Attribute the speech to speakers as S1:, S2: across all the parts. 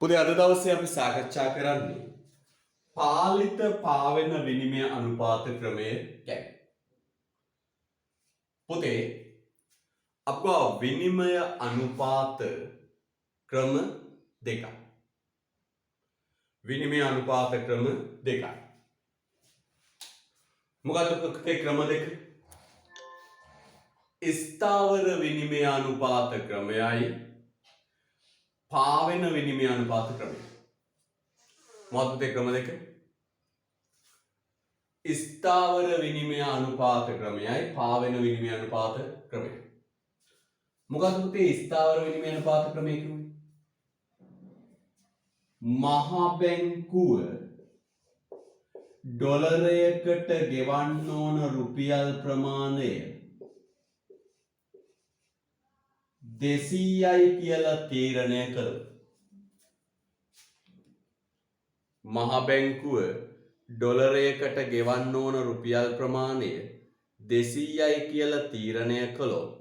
S1: පුතේ අද දවසේ අපි සාකච්ඡා කරන්නේ පාලිත පාවෙන විනිමය අනුපාත ක්‍රමය ගැන. පුතේ අපෝ විනිමය අනුපාත ක්‍රම දෙකක්. විනිමය අනුපාත ක්‍රම දෙකක්. මොකද පුතේ ක්‍රම දෙක? ස්ථාවර විනිමය අනුපාත ක්‍රමයයි පාවෙන විනිමය අනුපාත ක්‍රමය. මොකක්ද ක්‍රම දෙක? ස්ථාවර විනිමය අනුපාත ක්‍රමයයි පාවෙන විනිමය අනුපාත ක්‍රමය. මොකක්ද පුතේ ස්ථාවර විනිමය අනුපාත ක්‍රමය කියන්නේ? මහා බැංකුව ඩොලරයකට ගෙවන්න ඕන රුපියල් ප්‍රමාණය 200යි කියලා තීරණය කළා. මහා බැංකුව ඩොලරයකට ගෙවන්න ඕන රුපියල් ප්‍රමාණය 200යි කියලා තීරණය කළොත්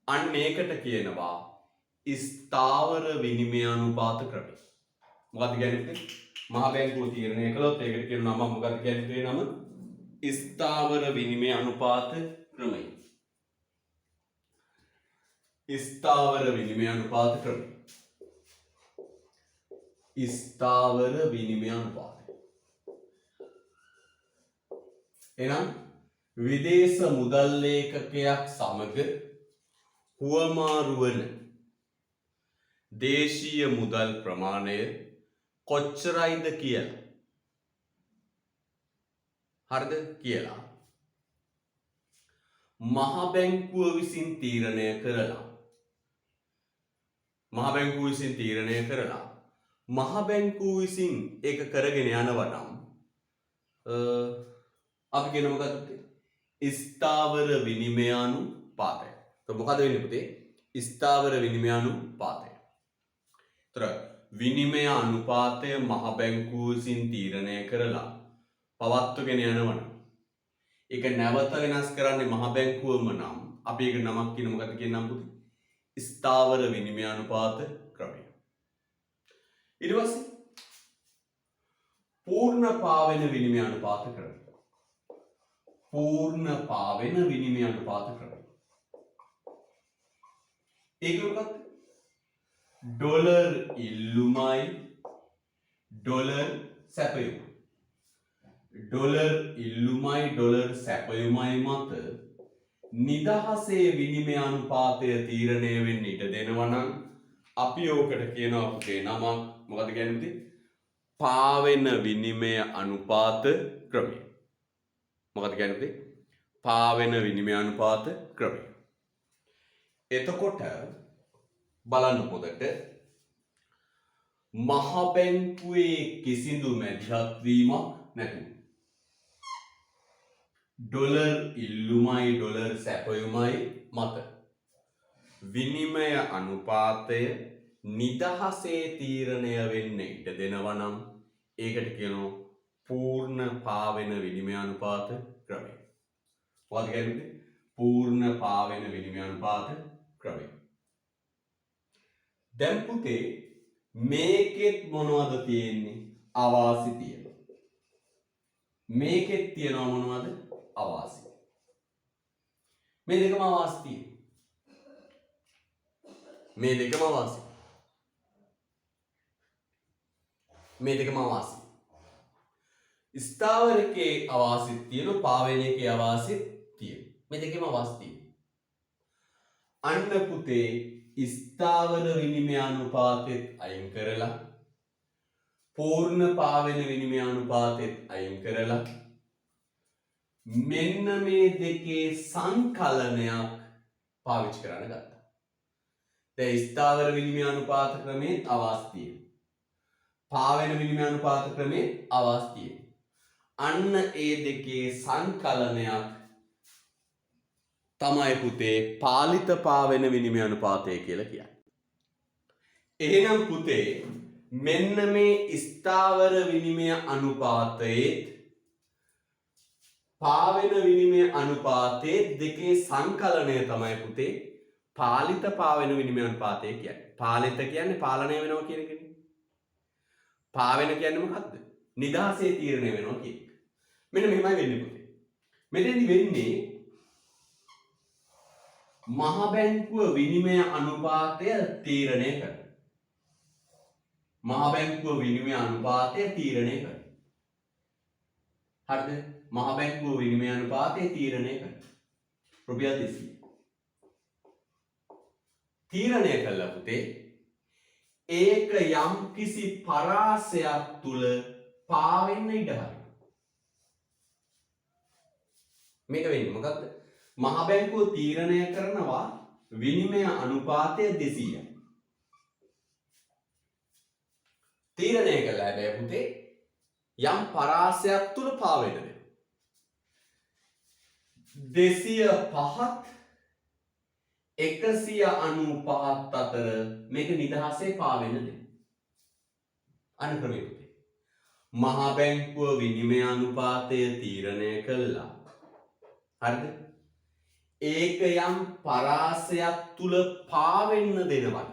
S1: අන්න ඒකට කියනවා ස්ථාවර විනිමය අනුපාත ක්‍රමය. මොකක්ද කියන්නේ? මහා බැංකුව තීරණය කළොත් ඒකට කියන නම මොකක්ද කියන්නේ? නම ස්ථාවර විනිමය අනුපාත ක්‍රමය. ස්ථාවර විනිමය අනුපාත ක්‍රමය. ස්ථාවර විනිමය අනුපාතය. එහෙනම් විදේශ මුදල් ලේඛකයක් සමග හුවමාරු වන දේශීය මුදල් ප්‍රමාණය කොච්චරයිද කියලා. හරිද කියලා මහා බැංකුව විසින් තීරණය කරලා මහා බැංකුව විසින් ඒක කරගෙන යනවා නම් අපි කියන මොකක්ද? ස්ථාවර විනිමය අනුපාතය. તો මොකද වෙන්නේ පුතේ? ස්ථාවර විනිමය අනුපාතය. ତර විනිමය අනුපාතය මහා බැංකුව විසින් තීරණය කරලා පවත්වගෙන යනවා නම් ඒක නැවත වෙනස් කරන්නේ මහා බැංකුවම නම් අපි ඒක නමක් කියන මොකක්ද කියන නම් පුතේ? ස්ථාවර විනිමය අනුපාත ක්‍රමය. ඊට පස්සේ පූර්ණ පාවෙන විනිමය අනුපාත ක්‍රමය. පූර්ණ පාවෙන විනිමය අනුපාත ක්‍රමය. ඒක මොකක්ද? ඩොලර් ඉල්ලුමයි ඩොලර් සැපයුමයි. ඩොලර් ඉල්ලුමයි ඩොලර් සැපයුමයි මත නිදහසේ විනිමය අනුපාතය තීරණය වෙන්න ඉඩ දෙනවා නම් අපි ඕකට කියනවා පුතේ නමක් මොකද කියන්නේ? පාවෙන විනිමය අනුපාත ක්‍රමය. මොකද කියන්නේ? පාවෙන විනිමය අනුපාත ක්‍රමය. එතකොට බලන්න පොතට මහා බැංකුවේ කිසිදු මැදිහත් වීමක් නැතුව ඩොලර් ඉල්ලුමයි ඩොලර් සැපයුමයි මත විනිමය අනුපාතය නිදහසේ තීරණය වෙන්න ඉඩ දෙනවා නම් ඒකට කියනවා පූර්ණ පාවෙන විනිමය අනුපාත ක්‍රමය. මොකද කියන්නේ? පූර්ණ පාවෙන විනිමය අනුපාත ක්‍රමය. දැන් පුතේ මේකෙත් මොනවද තියෙන්නේ? අවාසි තියෙනවා. මේකෙත් තියෙනවා මොනවද? අවාසි. මේ දෙකම අවාසි තියෙනවා. මේ දෙකම අවාසි. මේ දෙකම අවාසි. ස්ථාවරකේ අවාසි තියෙනවා, පාවෙනකේ අවාසි තියෙනවා. මේ දෙකම අවාසි තියෙනවා. අන්න පුතේ ස්ථාවර විනිමය අනුපාතෙත් අයින් කරලා පූර්ණ පාවෙන විනිමය අනුපාතෙත් අයින් කරලා මෙන්න මේ දෙකේ සංකලනයක් පාවිච්චි කරන්න ගත්තා. දැන් ස්ථාවර විනිමය අනුපාත ක්‍රමේ අවාසි තියෙනවා. පාවෙන විනිමය අනුපාත ක්‍රමේ අවාසි තියෙනවා. අන්න ඒ දෙකේ සංකලනයක් තමයි පුතේ පාලිත පාවෙන විනිමය අනුපාතය කියලා කියන්නේ. එහෙනම් පුතේ මෙන්න මේ ස්ථාවර විනිමය අනුපාතයේ පාවෙන විනිමය අනුපාතයේ දෙකේ සංකලනය තමයි පුතේ පාලිත පාවෙන විනිමයානුපාතය කියන්නේ. පාලිත කියන්නේ පාලනය වෙනවා කියන එකනේ. පාවෙන කියන්නේ මොකක්ද? නිදහසේ තීරණය වෙනවා කියන එක. මෙන්න මෙහෙමයි වෙන්නේ පුතේ. මෙතෙන්දි වෙන්නේ මහ බැංකුව විනිමය අනුපාතය තීරණය කරන. මහ බැංකුව විනිමය අනුපාතය තීරණය කරන. හරිද? මහ බැංකුව විනිමය අනුපාතය තීරණය කරන. රුපියල් 200. තීරණය කළා පුතේ. ඒක යම් කිසි පරාසයක් තුල පාවෙන්න ඉඩ හරිනවා. මේක වෙන්නේ මොකද්ද? මහ බැංකුව තීරණය කරනවා විනිමය අනුපාතය 200යි. තීරණය කළා හැබැයි පුතේ යම් පරාසයක් තුල පාවෙන්න වෙනවා. 205ත් 195ත් අතර මේක නිදහසේ පාවෙන්න දෙන්න. අන්න ක්‍රමය පුතේ. මහ බැංකුව විනිමය අනුපාතය තීරණය කළා. හරිද? ඒක යම් පරාසයක් තුල පාවෙන්න දෙනවා.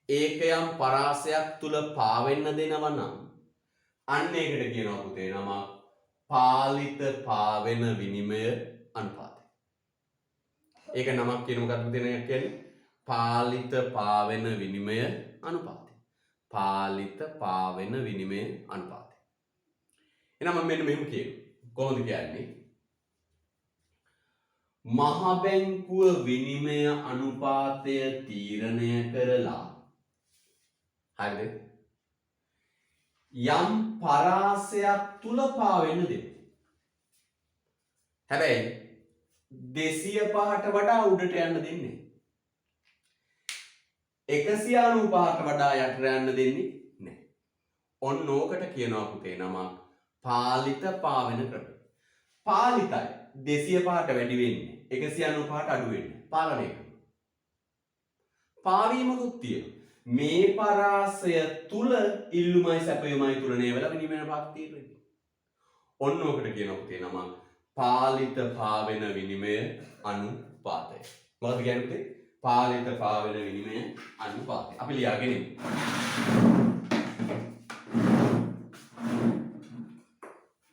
S1: ඒක යම් පරාසයක් තුල පාවෙන්න දෙනවා නම් අන්න ඒකට කියනවා පුතේ නම පාලිත පාවෙන විනිමය අනුපාතය. ඒක නමක් කියන මොකක්ද පුතේ නේද කියන්නේ? පාලිත පාවෙන විනිමය අනුපාතය. පාලිත පාවෙන විනිමය අනුපාතය. එහෙනම් මම මෙන්න මෙහෙම කියනවා. කොහොමද කියන්නේ? මහ බැංකුව විනිමය අනුපාතය තීරණය කරලා හරිද? යම් පරාසයක් තුල පාවෙන්න දෙන්න. හැබැයි 205ට වඩා උඩට යන්න දෙන්නේ. 195ට වඩා යටට යන්න දෙන්නේ නැහැ. ඔන්න ඕකට කියනවා පුතේ නම පාලිත පාවෙන ක්‍රම. පාලිතයි 205ට වැඩි වෙන්නේ 195ට අඩු වෙන්නේ. පාලනය කරනවා. පාවීමකුත් තියෙනවා. මේ පරාසය තුල ඉල්ලුමයි සැපයුමයි තුලනේ වෙලා විනිමය අනුපාතය තියෙන්නේ. ඔන්න ඕකට කියනවා පුතේ නම පාලිත පාවෙන විනිමය අනුපාතය. මොකද කියන්නේ පුතේ? පාලිත පාවෙන විනිමය අනුපාතය. අපි ලියාගෙන ඉමු.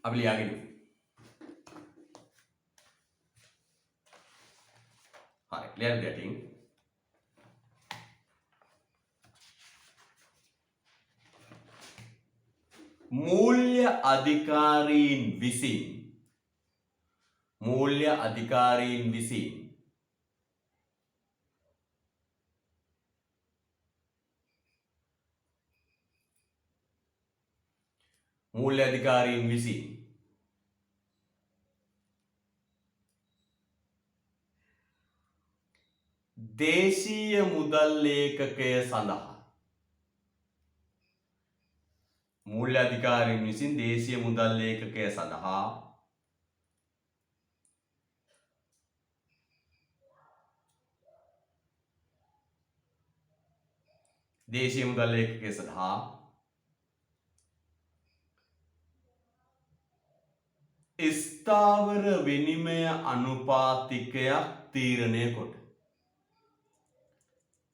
S1: අපි ලියාගෙන ඉමු. හරි. let's getting මූල්‍ය අධිකාරීන් විසින් මූල්‍ය අධිකාරීන් විසින් මූල්‍ය අධිකාරීන් විසින් දේශීය මුදල් ලේඛකය සඳහා මූල්‍ය අධිකාරීන් විසින් දේශීය මුදල් ලේඛකය සඳහා දේශීය මුදල් ලේඛකය සඳහා ස්ථාවර විනිමය අනුපාතිකයක් තීරණය කොට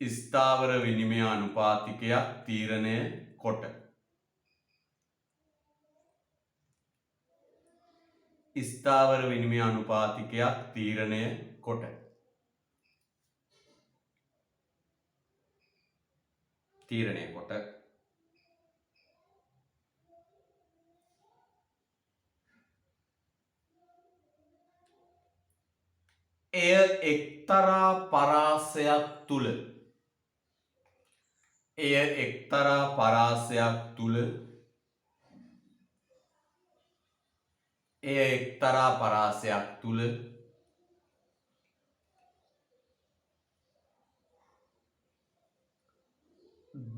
S1: ස්ථාවර විනිමය අනුපාතිකයක් තීරණය කොට ස්ථාවර විනිමය අනුපාතිකයක් තීරණය කොට එය එක්තරා පරාසයක් තුල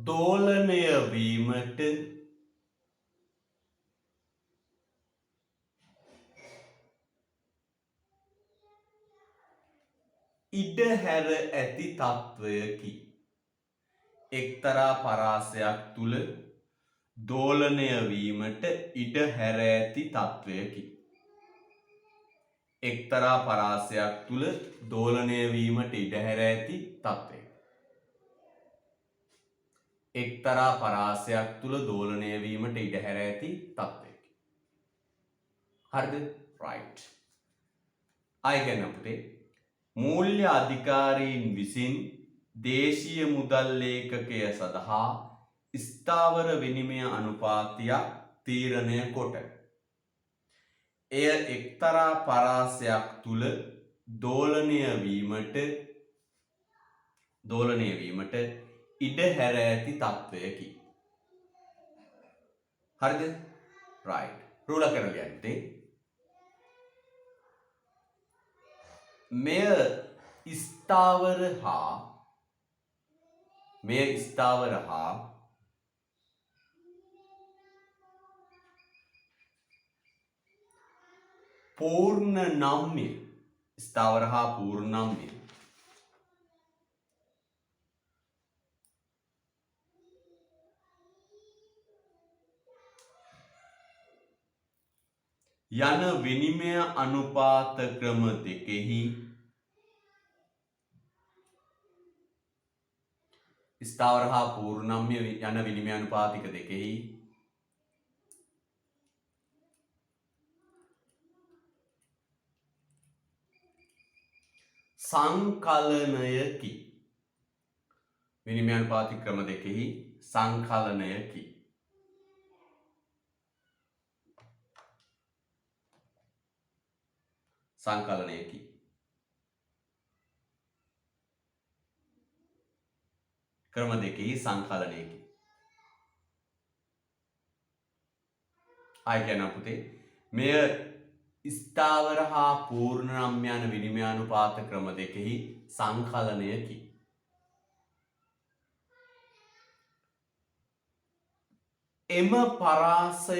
S1: දෝලනය වීමට ඉඩ හැර ඇති තත්වයකි. එක්තරා පරාසයක් තුල දෝලනය වීමට ඉඩ හැර ඇති තත්වයකි. එක්තරා පරාසයක් තුල දෝලණය වීමට ඉඩ හැර ඇති තත්ත්වය. එක්තරා පරාසයක් තුල දෝලණය වීමට ඉඩ හැර ඇති තත්ත්වයකි. හරිද? right. ආයෙ කියන්න පුතේ. මූල්‍ය අධිකාරීන් විසින් දේශීය මුදල් ලේඛකය සඳහා ස්ථාවර විනිමය අනුපාතයක් තීරණය කොට එය එක්තරා පරාසයක් තුල දෝලණය වීමට ඉඩ හැර ඇති තත්ත්වයකි. හරිද? right. රූල කරලා යන්නේ. මෙය ස්ථාවර හා පූර්ණ නම්‍ය යන විනිමය අනුපාත ක්‍රම දෙකෙහි ස්ථාවර හා පූර්ණම්‍ය යන විනිමය අනුපාතික දෙකෙහි සංකලනයකි. විනිමය අනුපාතික ක්‍රම දෙකෙහි සංකලනයකි. ක්‍රම දෙකෙහි සංකලනයකි. ආයෙ කියන්න පුතේ. මෙය ස්ථාවර හා පූර්ණම්‍ය යන විනිමය අනුපාත ක්‍රම දෙකෙහි සංකලනයකි. එම පරාසය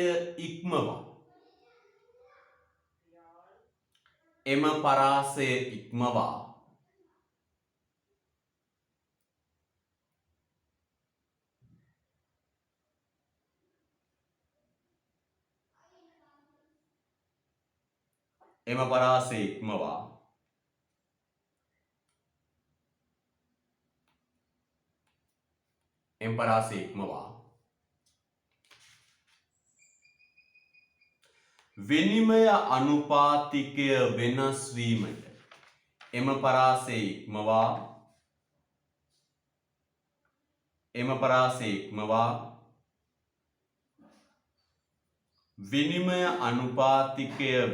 S1: ඉක්මවා විනිමය අනුපාතිකය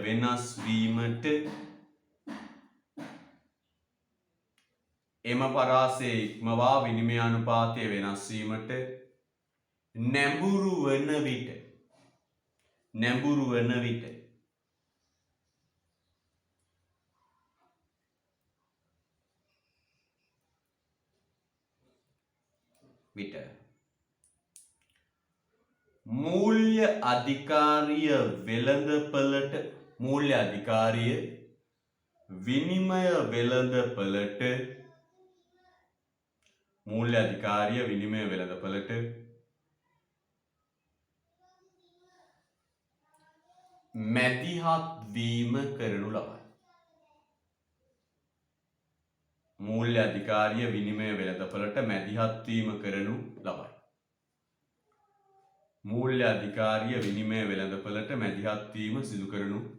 S1: වෙනස් වීමට විනිමය අනුපාතිකය වෙනස් වීමට නැඹුරු වන විට මූල්‍ය අධිකාරිය විනිමය වෙළඳපළට මැදිහත් වීම කරනු ලබයි. සිදු කරනු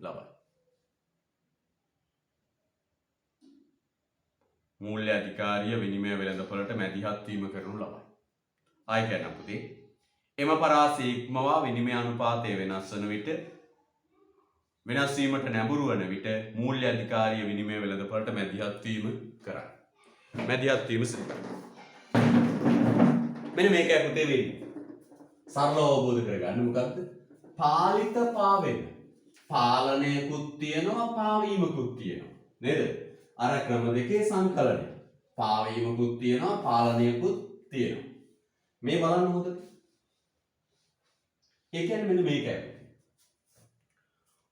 S1: ලබයි. ආයෙ කියන්න පුතේ. එම පරාසය ඉක්මවා විනිමය අනුපාතය වෙනස් වීමට නැඹුරු වන විට මූල්‍ය අධිකාරිය විනිමය වෙළඳපළට මැදිහත් වීම කරයි. සිදු කරයි. මෙන්න මේකයි පුතේ වෙන්නේ. සරලව අවබෝධ කරගන්න. මොකක්ද? පාලිත පාවෙන්න. පාලනයකුත් තියෙනවා, පාවීමකුත් තියෙනවා. නේද? අර ක්‍රම දෙකේ සංකලනය. පාවීමකුත් තියෙනවා, පාලනයකුත් තියෙනවා. මේ බලන්න හොඳට. ඒ කියන්නේ මෙන්න මේකයි.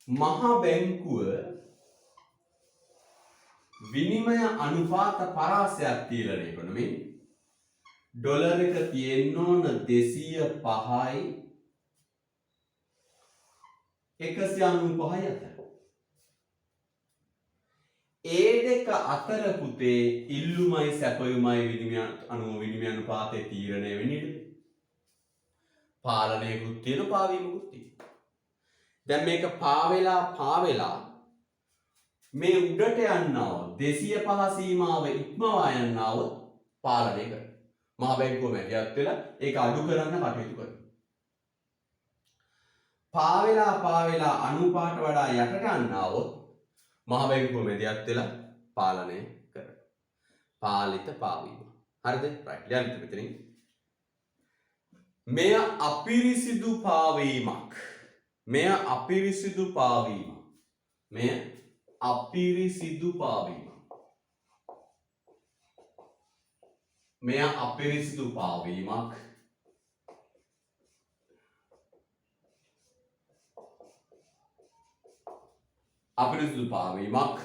S1: මහා බැංකුව විනිමය අනුපාත පරාසයක් තීරණය කරනමින් ඩොලර් එක තියෙන්න ඕන 205යි 195යි අතර. ඒ දෙක අතර පුතේ ඉල්ලුමයි සැපයුමයි විනිමය අනුපාතය තීරණය වෙන්නේ. පාලනයකුත් තියෙනවා පාවීමකුත් තියෙනවා. දැන් මේක පාවෙලා මේ උඩට යන්නව 205 සීමාව ඉක්මවා යන්නව පාලනය කරනවා. මහ බැංකුව මැදිහත් වෙලා ඒක අඩු කරන්න කටයුතු කරනවා. පාවෙලා අනුපාත වඩා යටට යන්නව මහ බැංකුව මැදිහත් වෙලා පාලනය කරනවා. පාලිත පාවීම. හරිද? රයිට්. යන්න මෙතනින්. මෙය අපිරිසිදු පාවීමක්. මෙය අපිරිසිදු පාවීමක්. මෙය අපිරිසිදු පාවීමක්. මෙය අපිරිසිදු පාවීමක්. අපිරිසිදු පාවීමක්.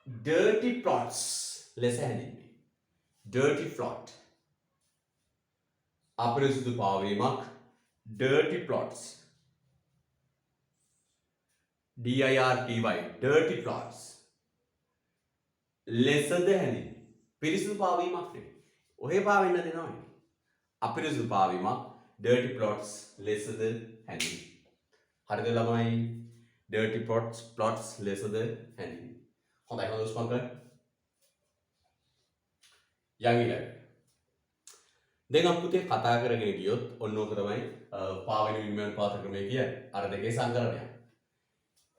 S1: dirty plots ලෙස හැඳින්වේ. dirty plot. අපිරිසිදු පාවීමක් dirty plots. dirty dirty plots ලෙසද හැඳින්වේ. පිරිසිදු පාවීමක් නෙවෙයි. ඔහේ පාවෙන්න දෙනවා නෙවෙයි. අපිරිසිදු පාවීමක් dirty plots ලෙසද හැඳින්වේ. හරිද ළමයි? dirty plots ලෙසද හැඳින්වේ. හොඳයි හොඳ උස්මන් කරන්න. යංගිලා. දැන් අපි පුතේ කතා කරගෙන ගියොත් ඔන්න ඕක තමයි පාවෙන විනිමය අනුපාත ක්‍රමය කියන්නේ. අර දෙකේ සංකලනය.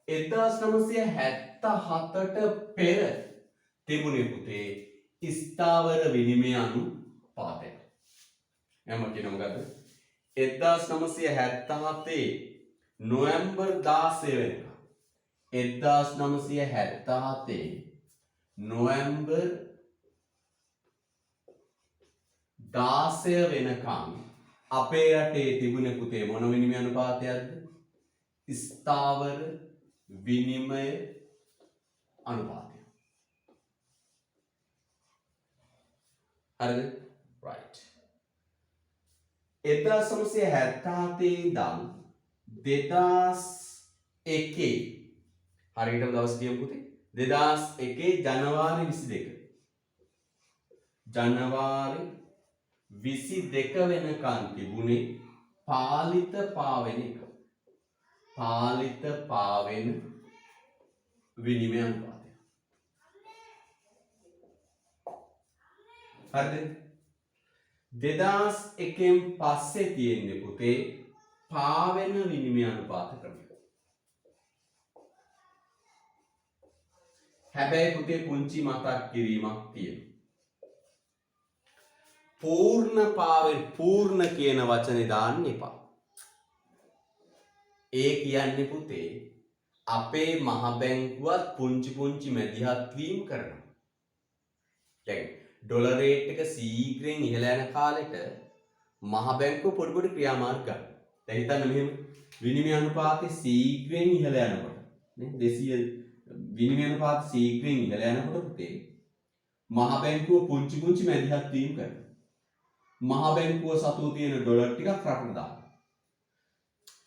S1: 1977ට පෙර තිබුණේ පුතේ ස්ථාවර විනිමය අනුපාතය. එහම කියන මොකද්ද? 1977 නොවැම්බර් 16 වෙනිදා 1977 නොවැම්බර් 16 වෙනකම් අපේ රටේ තිබුණේ පුතේ මොන විනිමය අනුපාතයක්ද? ස්ථාවර විනිමය අනුපාතය. හරිද? right. 1977 ඉඳන් 2001 හරියටම දවස් කියමු පුතේ 2001 ජනවාරි 22 වෙනකන් තිබුණේ පාලිත පාවෙන එක. පාලිත පාවෙන විනිමය අනුපාතය. හරිද? 2001න් පස්සේ තියෙන්නේ පුතේ පාවෙන විනිමය අනුපාත ක්‍රමය. හැබැයි පුතේ පුංචි මතක් කිරීමක් තියෙනවා. පූර්ණ කියන වචනේ දාන්න එපා. ඒ කියන්නේ පුතේ අපේ මහ බැංකුවත් පුංචි මැදිහත් වීම කරනවා. දැන් ඩොලර් රේට් එක සීඝ්‍රයෙන් ඉහළ යන කාලෙට මහ බැංකුව පොඩි ක්‍රියාමාර්ග ගන්නවා. දැන් හිතන්න මෙහෙම විනිමය අනුපාතය සීඝ්‍රයෙන් ඉහළ යනකොට නේ 200 විනිමය අනුපාත සීඝ්‍රයෙන් ඉහළ යනකොට පුතේ මහ බැංකුව පුංචි මැදිහත් වීම කරනවා. මහ බැංකුව සතුව තියෙන ඩොලර් ටිකක් රටට දානවා.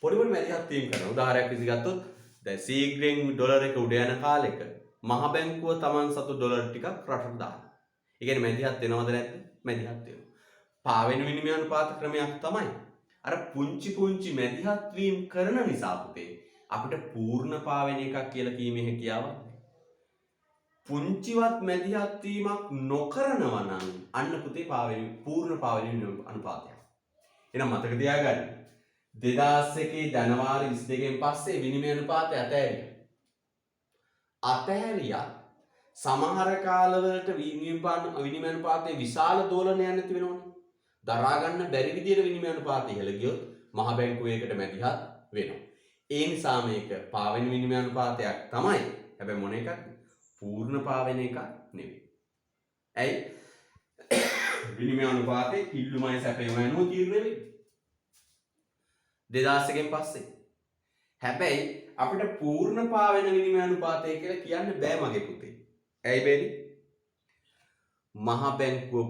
S1: පොඩි මැදිහත් වීම කරනවා. උදාහරණයක් විදිහට ගත්තොත් දැන් සීඝ්‍රයෙන් ඩොලර් එක උඩ යන කාලෙක මහ බැංකුව Taman සතු ඩොලර් ටිකක් රටට දානවා. ඒ කියන්නේ මැදිහත් වෙනවද නැද්ද? මැදිහත් වෙනවා. පාවෙන විනිමය අනුපාත ක්‍රමයක් තමයි. අර පුංචි මැදිහත් වීම කරන නිසා පුතේ අපිට පූර්ණ පාවෙන එකක් කියලා කීමේ හැකියාවක් නැහැ. පුංචිවත් මැදිහත් වීමක් නොකරනවා නම් අන්න පුතේ පූර්ණ පාවෙන අනුපාතයක්. එහෙනම් මතක තියාගන්න. 2001 ජනවාරි 22 පස්සේ විනිමය අනුපාතය අතහැරියා. සමහර කාලවලට විනිමය අනුපාතයේ විශාල දෝලනයක් නැති වෙනවනේ. දරා ගන්න බැරි විදියට විනිමය අනුපාතය ඉහළ ගියොත් මහ බැංකුව ඒකට මැදිහත් වෙනවා. ඒ නිසා මේක පාවෙන විනිමය අනුපාතයක් තමයි. හැබැයි මොන එකක්ද? පූර්ණ පාවෙන එකක් නෙවෙයි. ඇයි? විනිමය අනුපාතයේ ඉල්ලුමයි සැපයුමයි අනුව තීරණය වෙන්නේ. 2001න් පස්සේ. හැබැයි අපිට පූර්ණ පාවෙන විනිමය අනුපාතය කියලා කියන්න බෑ මගේ පුතේ. ඇයි බැරි? මහ බැංකුව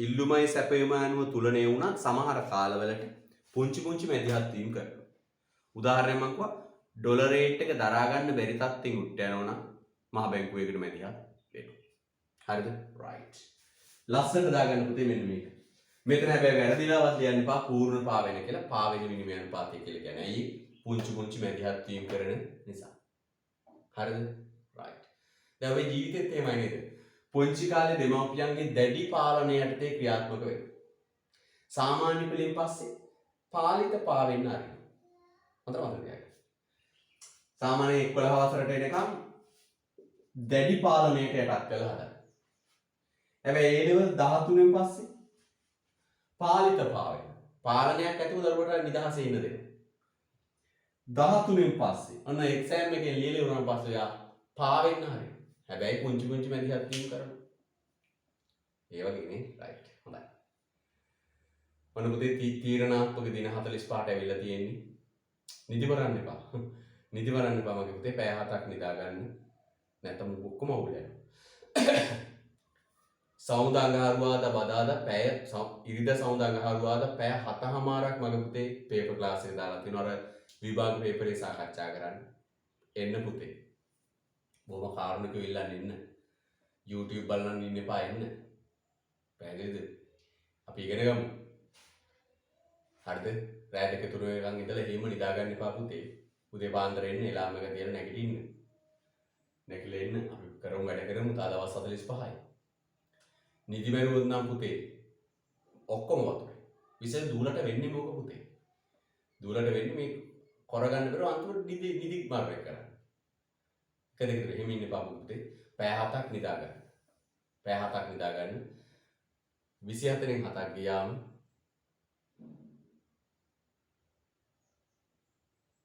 S1: ඉල්ලුමයි සැපයුමයි අනුව තුලනය වුණත් සමහර කාලවලට පුංචි මැදිහත් වීම කරනවා. උදාහරණයක් මම කිව්වා ඩොලර් රේට් එක දරා ගන්න බැරි තත්ත්වෙන් උට්ට යනවා නම් මහ බැංකුවයකට මැදිහත් වෙනවා. හරිද? රයිට්. ලස්සනට දාගන්න පුතේ මෙන්න මේක. මෙතන හැබැයි වැරදිලාවත් ලියන්න එපා පූර්ණ පාවෙන කියලා. පාවෙන විනිමය අනුපාතය කියලා කියන්නේ. ඇයි? පුංචි පුංචි මැදිහත් වීම කරන නිසා. හරිද? රයිට්. දැන් ඔය ජීවිතෙත් එහෙමයි නේද? පුංචි කාලේ දෙමව්පියන්ගේ දැඩි පාලනය යටතේ ක්‍රියාත්මක වෙනවා. සාමාන්‍ය පෙළෙන් පස්සේ පාලිත පාවෙන්න ආරිනවා. හොඳට මතක තියාගන්න. සාමාන්‍ය 11 වසරට එනකම් දැඩි පාලනයට යටත් කරලා හදන්න. හැබැයි ඒ ලෙවල් 13න් පස්සේ පාලිත පාවෙන්න. පාලනයක් ඇතුව දරුවට නිදහසේ ඉන්න දෙන්න. 13න් පස්සේ අන්න එක්සෑම් එකෙන් ලියලා ඉවරන පස්සේ යා පාවෙන්න හරියි. හැබැයි පුංචි පුංචි මැදිහත් වීම කරනවා. ඒ වගේනේ රයිට්. හොඳයි. ඔන්න පුතේ තීරණාත්මක දින 45ට ඇවිල්ලා තියෙන්නේ. නිදි වරන්න එපා. නිදි වරන්න එපා මගේ පුතේ. පැය 7ක් නිදා ගන්න. නැත්නම් ඔක්කොම අවුල් යනවා. සෞන්දර්ය අඟහරුවාදා බදාදා පැය ඉරිදා සෞන්දර්ය අඟහරුවාදා පැය 7:00මාරක් මගේ පුතේ පේපර් ක්ලාස් එක දාලා තිනවා. අර විභාග පේපරේ සාකච්ඡා කරන්න. එන්න පුතේ. බොහොම කාරුණිකව ඉල්ලන්න ඉන්න. YouTube බලන්න ඉන්න එපා එන්න. පැහැදිලිද? අපි ඉගෙන ගමු. හරිද? රෑ 2 3 වෙනකන් ඉඳලා එහෙම නිදා ගන්න එපා පුතේ. උදේ පාන්දර එන්න එලාම් එක තියලා නැගිටින්න. නැගිලා එන්න අපි කරමු වැඩ කරමු. තා දවස් 45යි. නිදි මරුවොත් නම් පුතේ ඔක්කොම වතුරේ. විශේෂ දූලට වෙන්නේ මොකද පුතේ? දූලට වෙන්නේ මේ කරගන්න බැරුව අන්තිමට නිදි මාර්ගයක් කරන්න. කදෙකට එහෙම ඉන්න එපා පුතේ. පැය 7ක් නිදා ගන්න. පැය 7ක් නිදා ගන්න. 24න් 7ක් ගියාම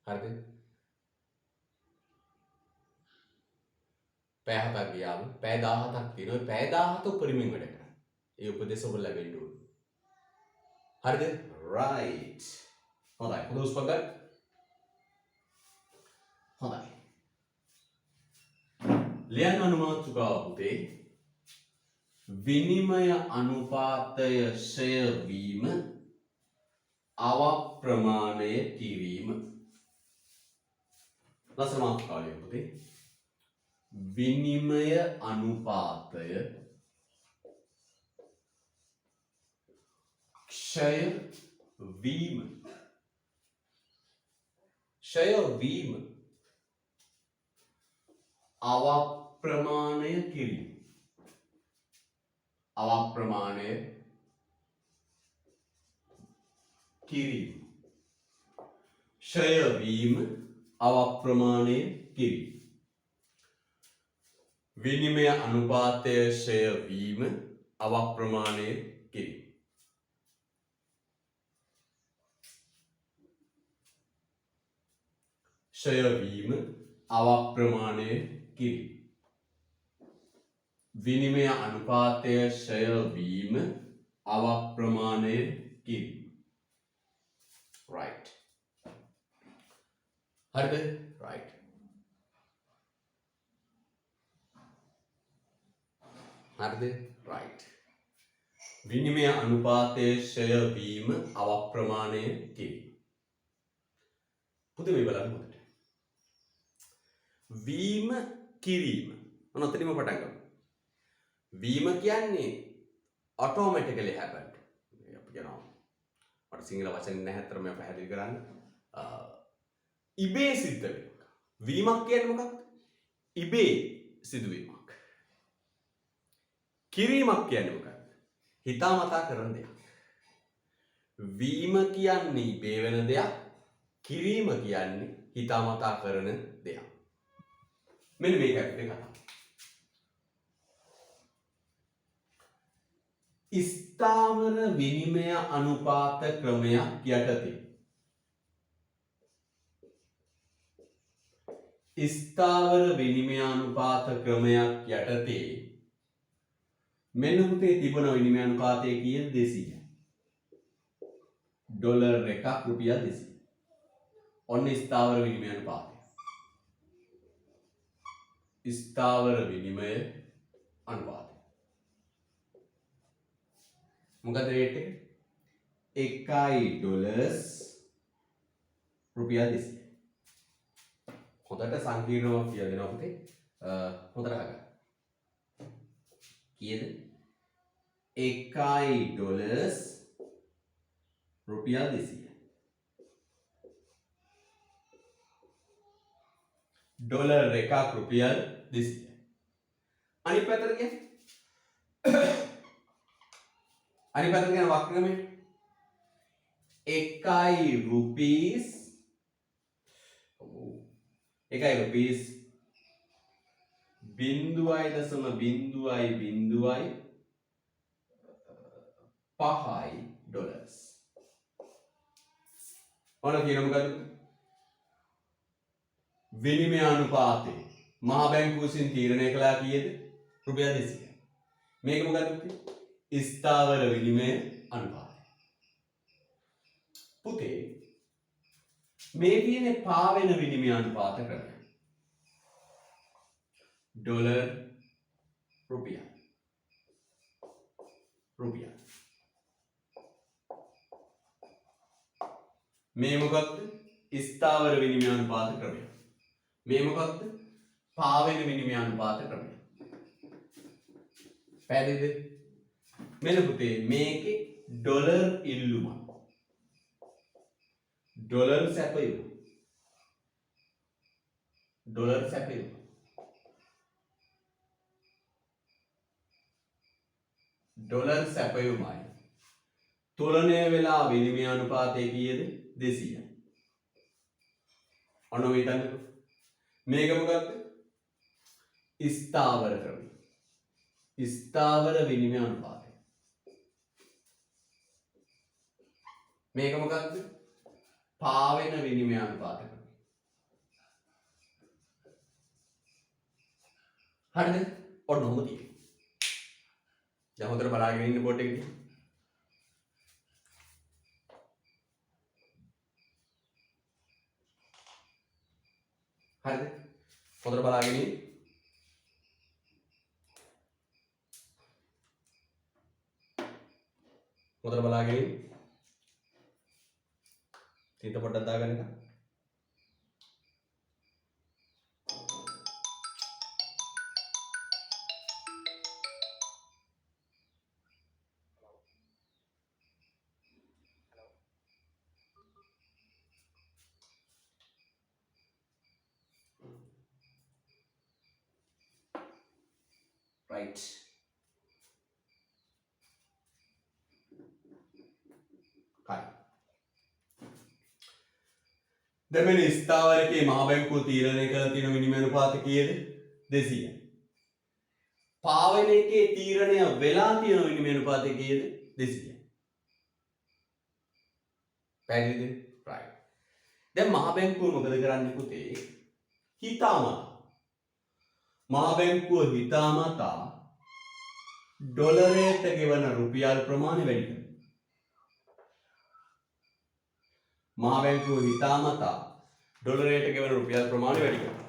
S1: හරිද? පැය 7ක් ගියාම පැය 17ක් තියෙනවා. පැය 17 උපරිමයෙන් වැඩ කරන්න. ඒ උපදේශ ඔබ ලැබෙන්න ඕනේ. හරිද? රයිට්. හොඳයි. හොඳ උස්පගත්. හොඳයි. ලියන්න අනුමාතුකාව පුතේ. විනිමය අනුපාතය ක්ෂය වීම අවප්‍රමාණය කිරීම. ලස්සන මාතෘකාව ලියන්න පුතේ. විනිමය අනුපාතය ක්ෂය වීම. ක්ෂය වීම අවප්‍රමාණය කිරීම. අවප්‍රමාණය කිරීම. ක්ෂය වීම අවප්‍රමාණය කිරීම. විනිමය අනුපාතය ක්ෂය වීම අවප්‍රමාණය කිරීම. ක්ෂය වීම අවප්‍රමාණය කිරීම. විනිමය අනුපාතය ක්ෂය වීම අවප්‍රමාණය කිරීම. right. හරිද? right. හරිද? right. විනිමය අනුපාතය ක්ෂය වීම අවප්‍රමාණය කිරීම. පුතේ මේ බලන්න හොඳට. වීම කිරීම. මොන ඔතනින්ම පටන් ගමු. වීම කියන්නේ automatically happened. අපි කියනවා මට සිංහල වචන නැහැ අතර මම පැහැදිලි කරන්න. ඉබේ සිද්ධ වෙනවා. වීමක් කියන්නේ මොකක්ද? ඉබේ සිදුවීමක්. කිරීමක් කියන්නේ මොකක්ද? හිතාමතා කරන දෙයක්. වීම කියන්නේ ඉබේ වෙන දෙයක්. කිරීම කියන්නේ හිතාමතා කරන දෙයක්. මෙන්න මේක අපිට කතා. ස්ථාවර විනිමය අනුපාත ක්‍රමයක් යටතේ. ස්ථාවර විනිමය අනුපාත ක්‍රමයක් යටතේ මෙන්න පුතේ තිබුණ විනිමය අනුපාතය කීයද? 200. ඩොලර් එකක් රුපියල් 200. ඔන්න ස්ථාවර විනිමය අනුපාතය. ස්ථාවර විනිමය අනුපාතය. මොකද රේට් එක? 1 ඩොලර්ස් රුපියල් 200. හොඳට සංකීර්ණව කියලා දෙනවා පුතේ. හොඳට අහගන්න. කීයද? $1 රුපියල් 200. ඩොලර් එකක් රුපියල් 200. අනිත් පැත්තට කියන්නේ වක්‍රමයට 1 රුපීස් 0.005 ඩොලර්ස්. ඔන්න කියන මොකද? විනිමය අනුපාතය මහා බැංකුව විසින් තීරණය කළා කීයද? රුපියල් 200. මේක මොකද පුතේ? ස්ථාවර විනිමය අනුපාතය. පුතේ මේ කියන්නේ පාවෙන විනිමය අනුපාත ක්‍රමය. ඩොලර් රුපියල්. මේ මොකක්ද? ස්ථාවර විනිමය අනුපාත ක්‍රමය. මේ මොකක්ද? පාවෙන විනිමය අනුපාත ක්‍රමය. පැහැදිලිද? මෙන්න පුතේ මේකේ ඩොලර් ඉල්ලුම. ඩොලර් සැපයුම. ඩොලර් සැපයුමයි. තුලනය වෙලා විනිමය අනුපාතය කීයද? 200. ඔන්න ඔය හිතන්නකෝ. මේක මොකක්ද? ස්ථාවර ක්‍රමය. ස්ථාවර විනිමය අනුපාතය. මේක මොකක්ද? පාවෙන විනිමය අනුපාත ක්‍රමය. හරිද? ඔන්න ඔහොම තියෙනවා. දැන් හොඳට බලාගෙන ඉන්න බෝඩ් එකේ. හරිද? හොඳට බලාගෙන ඉන්න. හොඳට බලාගෙන ඉන්න. තීත පොඩ්ඩක් දාගන්න එක. right. හරි. දැන් මේ ස්ථාවරකේ මහ බැංකුව තීරණය කරලා තියෙන විනිමය අනුපාත කීයද? 200. පාවෙන එකේ තීරණය වෙලා තියෙන විනිමය අනුපාතය කීයද? 200. පැහැදිලිද? right. දැන් මහ බැංකුව මොකද කරන්නේ පුතේ? හිතාමතා මහ බැංකුව හිතාමතා ඩොලරයට ගෙවන රුපියල් ප්‍රමාණය වැඩි කරනවා. මහ බැංකුව හිතාමතා ඩොලරයට ගෙවන රුපියල් ප්‍රමාණය වැඩි කරනවා.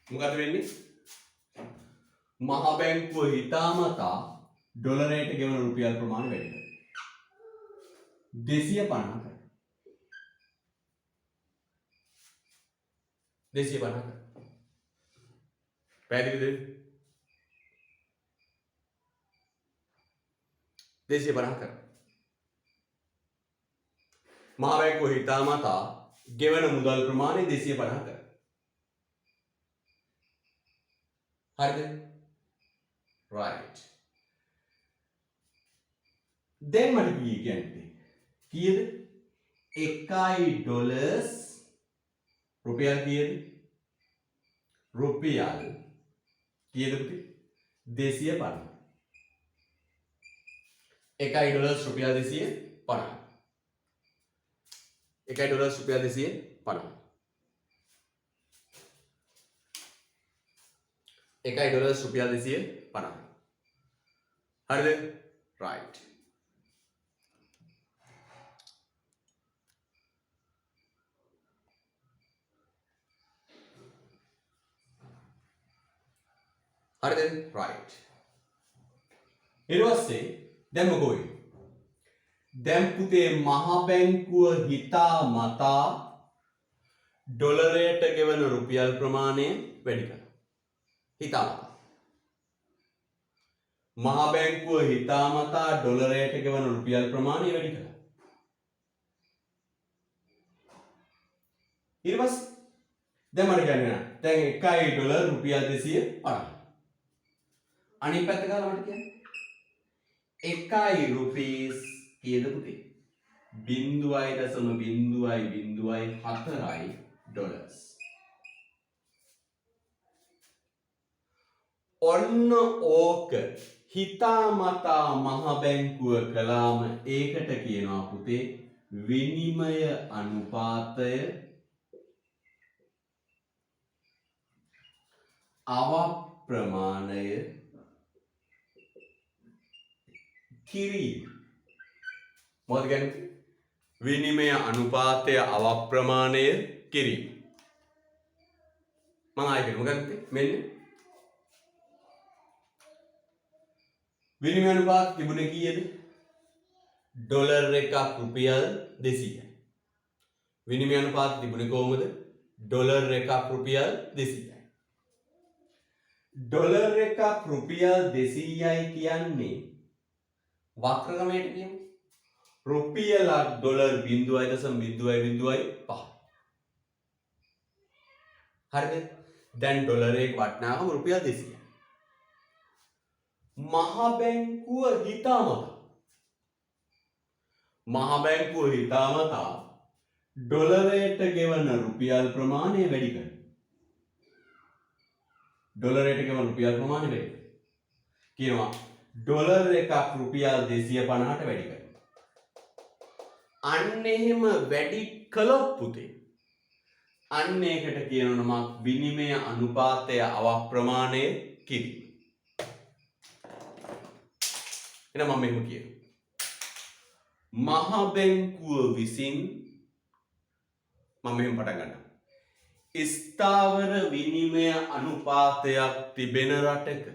S1: මොකද වෙන්නේ? මහ බැංකුව හිතාමතා ඩොලරයට ගෙවන රුපියල් ප්‍රමාණය වැඩි කරනවා. 250 කරනවා. 250 කරනවා. පැහැදිලිද? 250 කරනවා. මහ බැංකුව හිතාමතා ගෙවන මුදල් ප්‍රමාණය 250 කරනවා. හරිද? right. දැන් මට කියන්නේ කීයද? 1 ඩොලර්ස් රුපියල් කීයද? රුපියල් කීයද පුතේ? 250. 1 ඩොලර්ස් රුපියල් 250. 1 ඩොලර්ස් රුපියල් 250. 1 ඩොලර්ස් රුපියල් 250. හරිද? right. හරිද? right. ඊට පස්සේ දැන් මොකෝ වෙන්නේ? දැන් පුතේ මහ බැංකුව හිතා මතා ඩොලරයට ගෙවන රුපියල් ප්‍රමාණය වැඩි කළා. හිතා මතා. මහ බැංකුව හිතා මතා ඩොලරයට ගෙවන රුපියල් ප්‍රමාණය වැඩි කළා. ඊට පස්සේ දැන් මට කියන්න දැන් 1 ඩොලර් රුපියල් 250. අනිත් පැත්ත ගාලා මට කියන්න. 1 රුපීස් කීයද පුතේ? 0.004 ඩොලර්ස්. ඔන්න ඕක හිතාමතා මහ බැංකුව කළාම ඒකට කියනවා පුතේ විනිමය අනුපාතය අවප්‍රමාණය කිරීම. මොකද කියන්නේ? විනිමය අනුපාතය අවප්‍රමාණය කිරීම. මම ආයෙත් මොකක්ද මෙන්න විනිමය අනුපාත තිබුණේ කීයද? ඩොලර් එකක් රුපියල් 200යි. විනිමය අනුපාත තිබුණේ කොහොමද? ඩොලර් එකක් රුපියල් 200යි. ඩොලර් එකක් රුපියල් 200යි කියන්නේ වක්‍ර ක්‍රමයට කියමු. රුපියලක් ඩොලර් 0.005. හරිද? දැන් ඩොලරේ වටිනාකම රුපියල් 200යි. මහ බැංකුව හිතාමතා ඩොලරයට ගෙවන රුපියල් ප්‍රමාණය වැඩි කරනවා. ඩොලරයට ගෙවන රුපියල් ප්‍රමාණය වැඩි කරනවා. කියනවා ඩොලර් එකක් රුපියල් 250ට වැඩි කරනවා. අන්න එහෙම වැඩි කළොත් පුතේ අන්න ඒකට කියනවා විනිමය අනුපාතය අවප්‍රමාණය කිරීම. එහෙනම් මම මෙහෙම කියනවා. මහ බැංකුව විසින් මම මෙහෙම පටන් ගන්නවා. ස්ථාවර විනිමය අනුපාතයක් තිබෙන රටක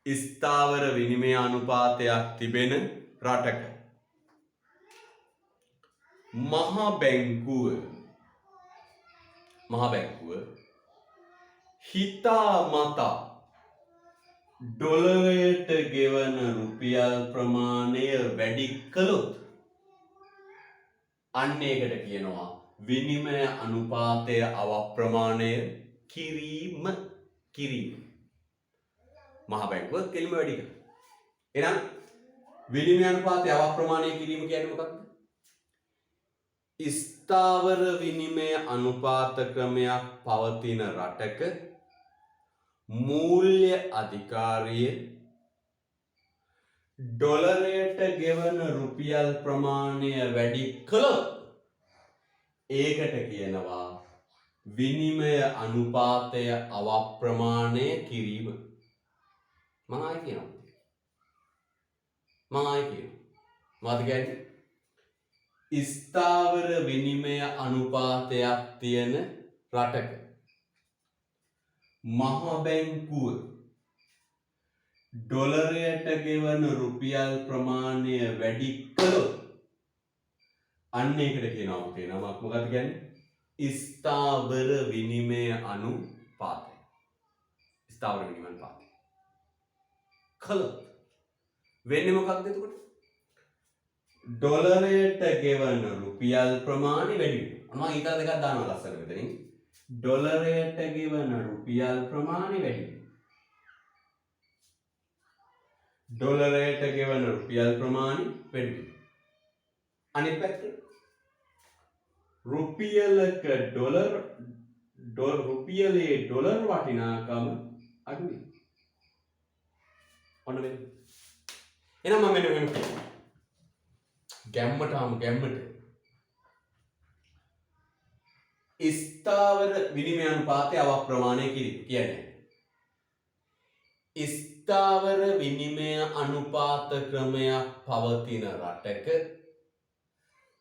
S1: ස්ථාවර විනිමය අනුපාතයක් තිබෙන රටක මහ බැංකුව හිතාමතා ඩොලරයට ගෙවන රුපියල් ප්‍රමාණය වැඩි කළොත් අන්න ඒකට කියනවා විනිමය අනුපාතය අවප්‍රමාණය කිරීම. මහ බැංකුව කෙලිම වැඩි කරනවා. එහෙනම් විනිමය අනුපාතය අවප්‍රමාණය කිරීම කියන්නේ මොකක්ද? ස්ථාවර විනිමය අනුපාත ක්‍රමයක් පවතින රටක මූල්‍ය අධිකාරිය ඩොලරයට ගෙවන රුපියල් ප්‍රමාණය වැඩි කළොත් ඒකට කියනවා විනිමය අනුපාතය අවප්‍රමාණය කිරීම. මම ආයෙ කියනවා. මොකද කියන්නේ? ස්ථාවර විනිමය අනුපාතයක් තියෙන රටක මහ බැංකුව ඩොලරයට ගෙවන රුපියල් ප්‍රමාණය වැඩි කළොත් අන්න ඒකට කියනවා පුතේ නමක් මොකක්ද කියන්නේ? ස්ථාවර විනිමය අනුපාතය. ස්ථාවර විනිමය අනුපාතය. කළොත් වෙන්නේ මොකක්ද එතකොට? ඩොලරයට ගෙවන රුපියල් ප්‍රමාණය වැඩි වෙනවා. මම ඊට දෙකක් දානවා ලස්සන මෙතනින්. ඩොලරයට ගෙවන රුපියල් ප්‍රමාණය වැඩි වෙනවා. ඩොලරයට ගෙවන රුපියල් ප්‍රමාණය වැඩි වෙනවා. අනිත් පැත්තේ රුපියලක රුපියලේ ඩොලර් වටිනාකම අඩු වෙනවා. ඔන්න මෙන්න. එහෙනම් මම මෙන්න ගැම්මට ස්ථාවර විනිමය අනුපාතය අවප්‍රමාණය කිරීම කියන්නේ ස්ථාවර විනිමය අනුපාත ක්‍රමයක් පවතින රටක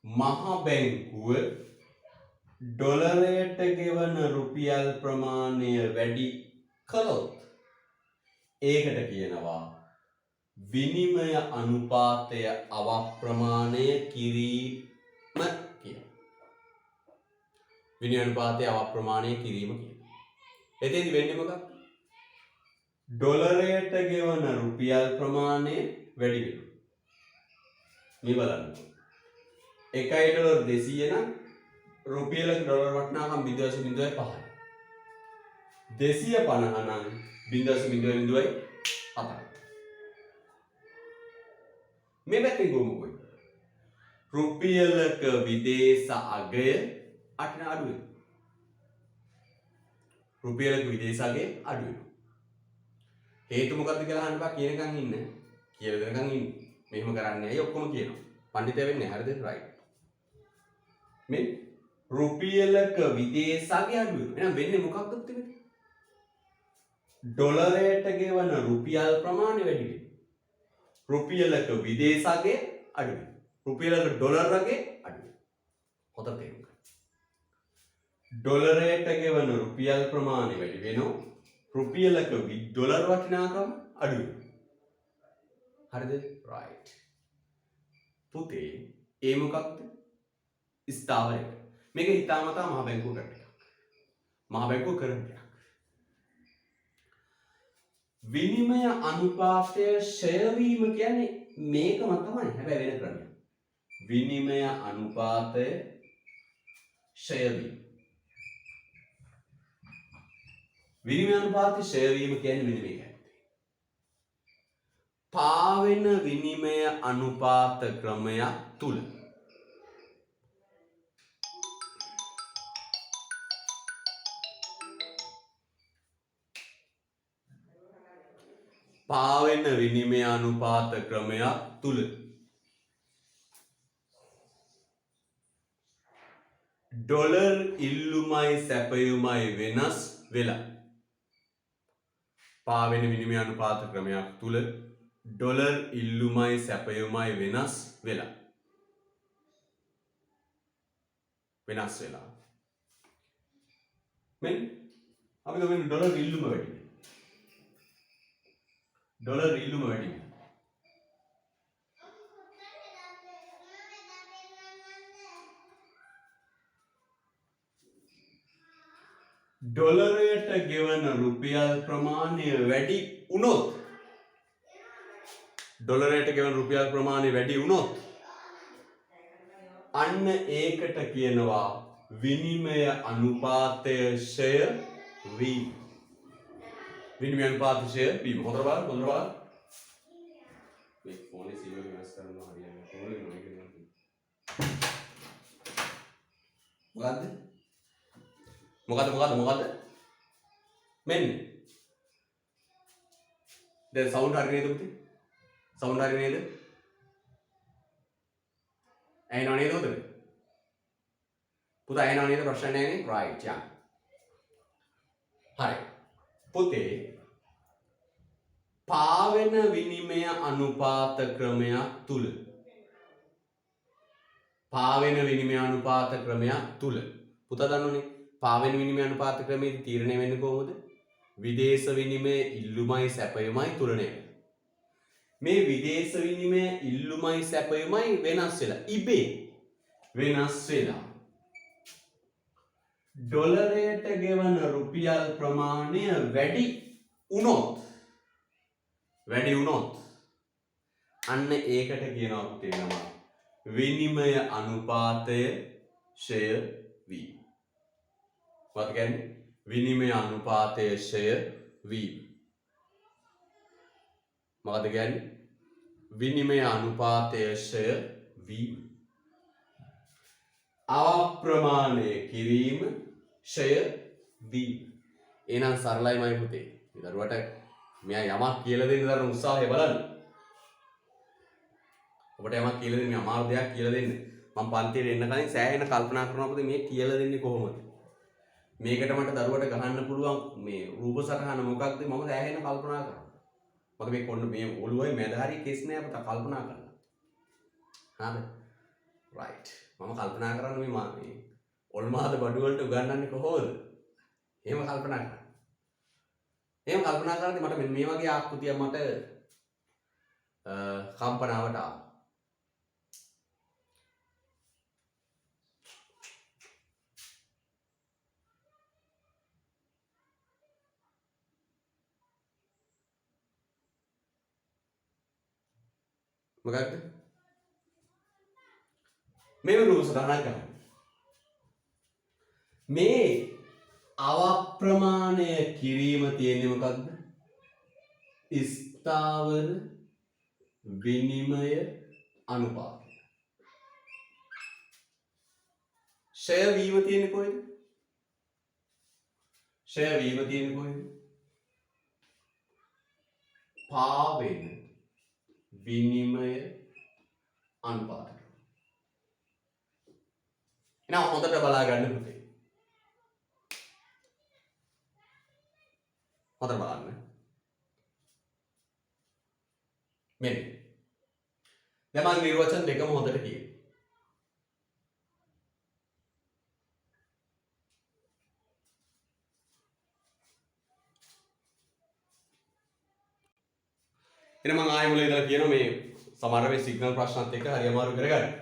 S1: මහ බැංකුව ඩොලරයට ගෙවන රුපියල් ප්‍රමාණය වැඩි කළොත් ඒකට කියනවා විනිමය අනුපාතය අවප්‍රමාණය කිරීම කියලා. විනිමය අනුපාතය අවප්‍රමාණය කිරීම කියලා. එතෙන්දි වෙන්නේ මොකක්ද? ඩොලරයට ගෙවන රුපියල් ප්‍රමාණය වැඩි වෙනවා. මේ බලන්න. 1 ඩොලර් 200 නම් රුපියලක ඩොලර් වටිනාකම 0.05යි. 250 නම් 0.007යි. මේ පැත්තෙන් ගොමු කොයි. රුපියලක විදේශ අගය අඩු වෙනවා. රුපියලක විදේශ අගය අඩු වෙනවා. හේතු මොකක්ද කියලා අහන්න බා කියනකන් ඉන්න. කියලා දෙනකන් ඉන්න. මෙහෙම කරන්නේ ඇයි ඔක්කොම කියනවා. පඬිතය වෙන්නේ හරිද? රයිට්. මේ රුපියලක විදේශ අගය අඩු වෙනවා. එහෙනම් වෙන්නේ මොකක්ද පුතේ? ඩොලරයට ගෙවන රුපියල් ප්‍රමාණය වැඩි වෙනවා. රුපියලක විදේශ අගය අඩු වෙනවා. රුපියලක ඩොලර් අගය අඩු වෙනවා. හොඳට තේරුම් ගන්න. ඩොලරයට ගෙවන රුපියල් ප්‍රමාණය වැඩි වෙනවා. රුපියලක ඩොලර් වටිනාකම අඩු වෙනවා. හරිද? රයිට්. පුතේ ඒ මොකක්ද? ස්ථාවරයක්. මේක හිතාමතා මහ බැංකුව කරන එකක්. මහ බැංකුව කරන එකක්. විනිමය අනුපාතය ෂය වීම කියන්නේ මේකම තමයි. හැබැයි වෙන ක්‍රමයක්. විනිමය අනුපාතය ෂය වීම. විනිමය අනුපාතය ෂය වීම කියන්නේ මෙන්න මේකයි. පාවෙන විනිමය අනුපාත ක්‍රමයක් තුල පාවෙන විනිමය අනුපාත ක්‍රමයක් තුල ඩොලර් ඉල්ලුමයි සැපයුමයි වෙනස් වෙලා පාවෙන විනිමය අනුපාත ක්‍රමයක් තුල ඩොලර් ඉල්ලුමයි සැපයුමයි වෙනස් වෙලා මෙන්න අපි ගමු ඩොලර් ඉල්ලුම වැඩි. ඩොලර් ඉල්ලුම වැඩි. ඩොලරයට ගෙවන රුපියල් ප්‍රමාණය වැඩි වුණොත් ඩොලරයට ගෙවන රුපියල් ප්‍රමාණය වැඩි වුණොත් අන්න ඒකට කියනවා විනිමය අනුපාතය ෂය වීම. විනිමය අනුපාතය ෂය වීම. හොඳට බලන්න. මේ ෆෝනේ සිල්වර් වෙනස් කරනවා හරියන්නේ. ෆෝනේ නොයි කියනවා. මොකද්ද? මෙන්න. දැන් සවුන්ඩ් හරි නේද පුතේ? සවුන්ඩ් හරි නේද? ඇහෙනව නේද උදේ? පුතා ඇහෙනව නේද? ප්‍රශ්න නැහැ නේ? රයිට් යන්න. හරි. පුතේ පාවෙන විනිමය අනුපාත ක්‍රමයක් තුල පුතා දන්නවනේ පාවෙන විනිමය අනුපාත ක්‍රමයේ තීරණය වෙන්නේ කොහොමද? විදේශ විනිමය ඉල්ලුමයි සැපයුමයි තුලණය වෙනවා. මේ විදේශ විනිමය ඉල්ලුමයි සැපයුමයි වෙනස් වෙලා ඉබේ වෙනස් වෙලා ඩොලරයට ගෙවන රුපියල් ප්‍රමාණය වැඩි වුණොත් අන්න ඒකට කියනවා පුතේ නම විනිමය අනුපාතය ෂය වීම. මොකක්ද කියන්නේ? විනිමය අනුපාතය ෂය වීම. මොකද කියන්නේ? විනිමය අනුපාතය ෂය වීම. අප්‍රමාණය කිරීම ෂය වීම. එහෙනම් සරලයිමයි පුතේ. මේ දරුවට මෙයා යමක් කියලා දෙන්න දරන උත්සාහය බලන්න. ඔබට යමක් කියලා දෙන්න අමාරු දෙයක් කියලා දෙන්න. මම පන්තියට එන්න කලින් සෑහෙන කල්පනා කරනවා පුතේ මේ කියලා දෙන්නේ කොහොමද? මේකට මට දරුවට ගහන්න පුළුවන් මේ රූප සටහන මොකක්ද මම සෑහෙන කල්පනා කරනවා. මොකද මේ කොන්න මේ ඔළුවයි මැද හරිය කෙස් නෑ පුතා කල්පනා කරලා. හරිද? රයිට්. මම කල්පනා කරන්නේ මේ ඔල්මාද බඩු වලට උගන්වන්නේ කොහොමද? එහෙම කල්පනා කරන්න. එහෙම කල්පනා කරද්දී මට මෙන්න මේ වගේ ආකෘතියක් මට කම්පනාවට ආවා. මොකක්ද? මේ රූප සටහනක් ගන්න. මේ අවප්‍රමාණය කිරීම තියෙන්නේ මොකක්ද? ස්ථාවර විනිමය අනුපාතය. ෂය වීම තියෙන්නේ කොහෙද? ෂය වීම තියෙන්නේ කොහෙද? පාවෙන විනිමය අනුපාතය. එහෙනම් හොඳට බලා ගන්න පුතේ. හොඳට බලන්න. මෙන්න. දැන් මම නිර්වචන දෙකම හොඳට කියනවා. එහෙනම් මම ආයෙ මුලින් ඉඳලා කියනවා මේ සමහර වෙලාවෙ සිග්නල් ප්‍රශ්නත් එක්ක හරි අමාරු කරගන්න.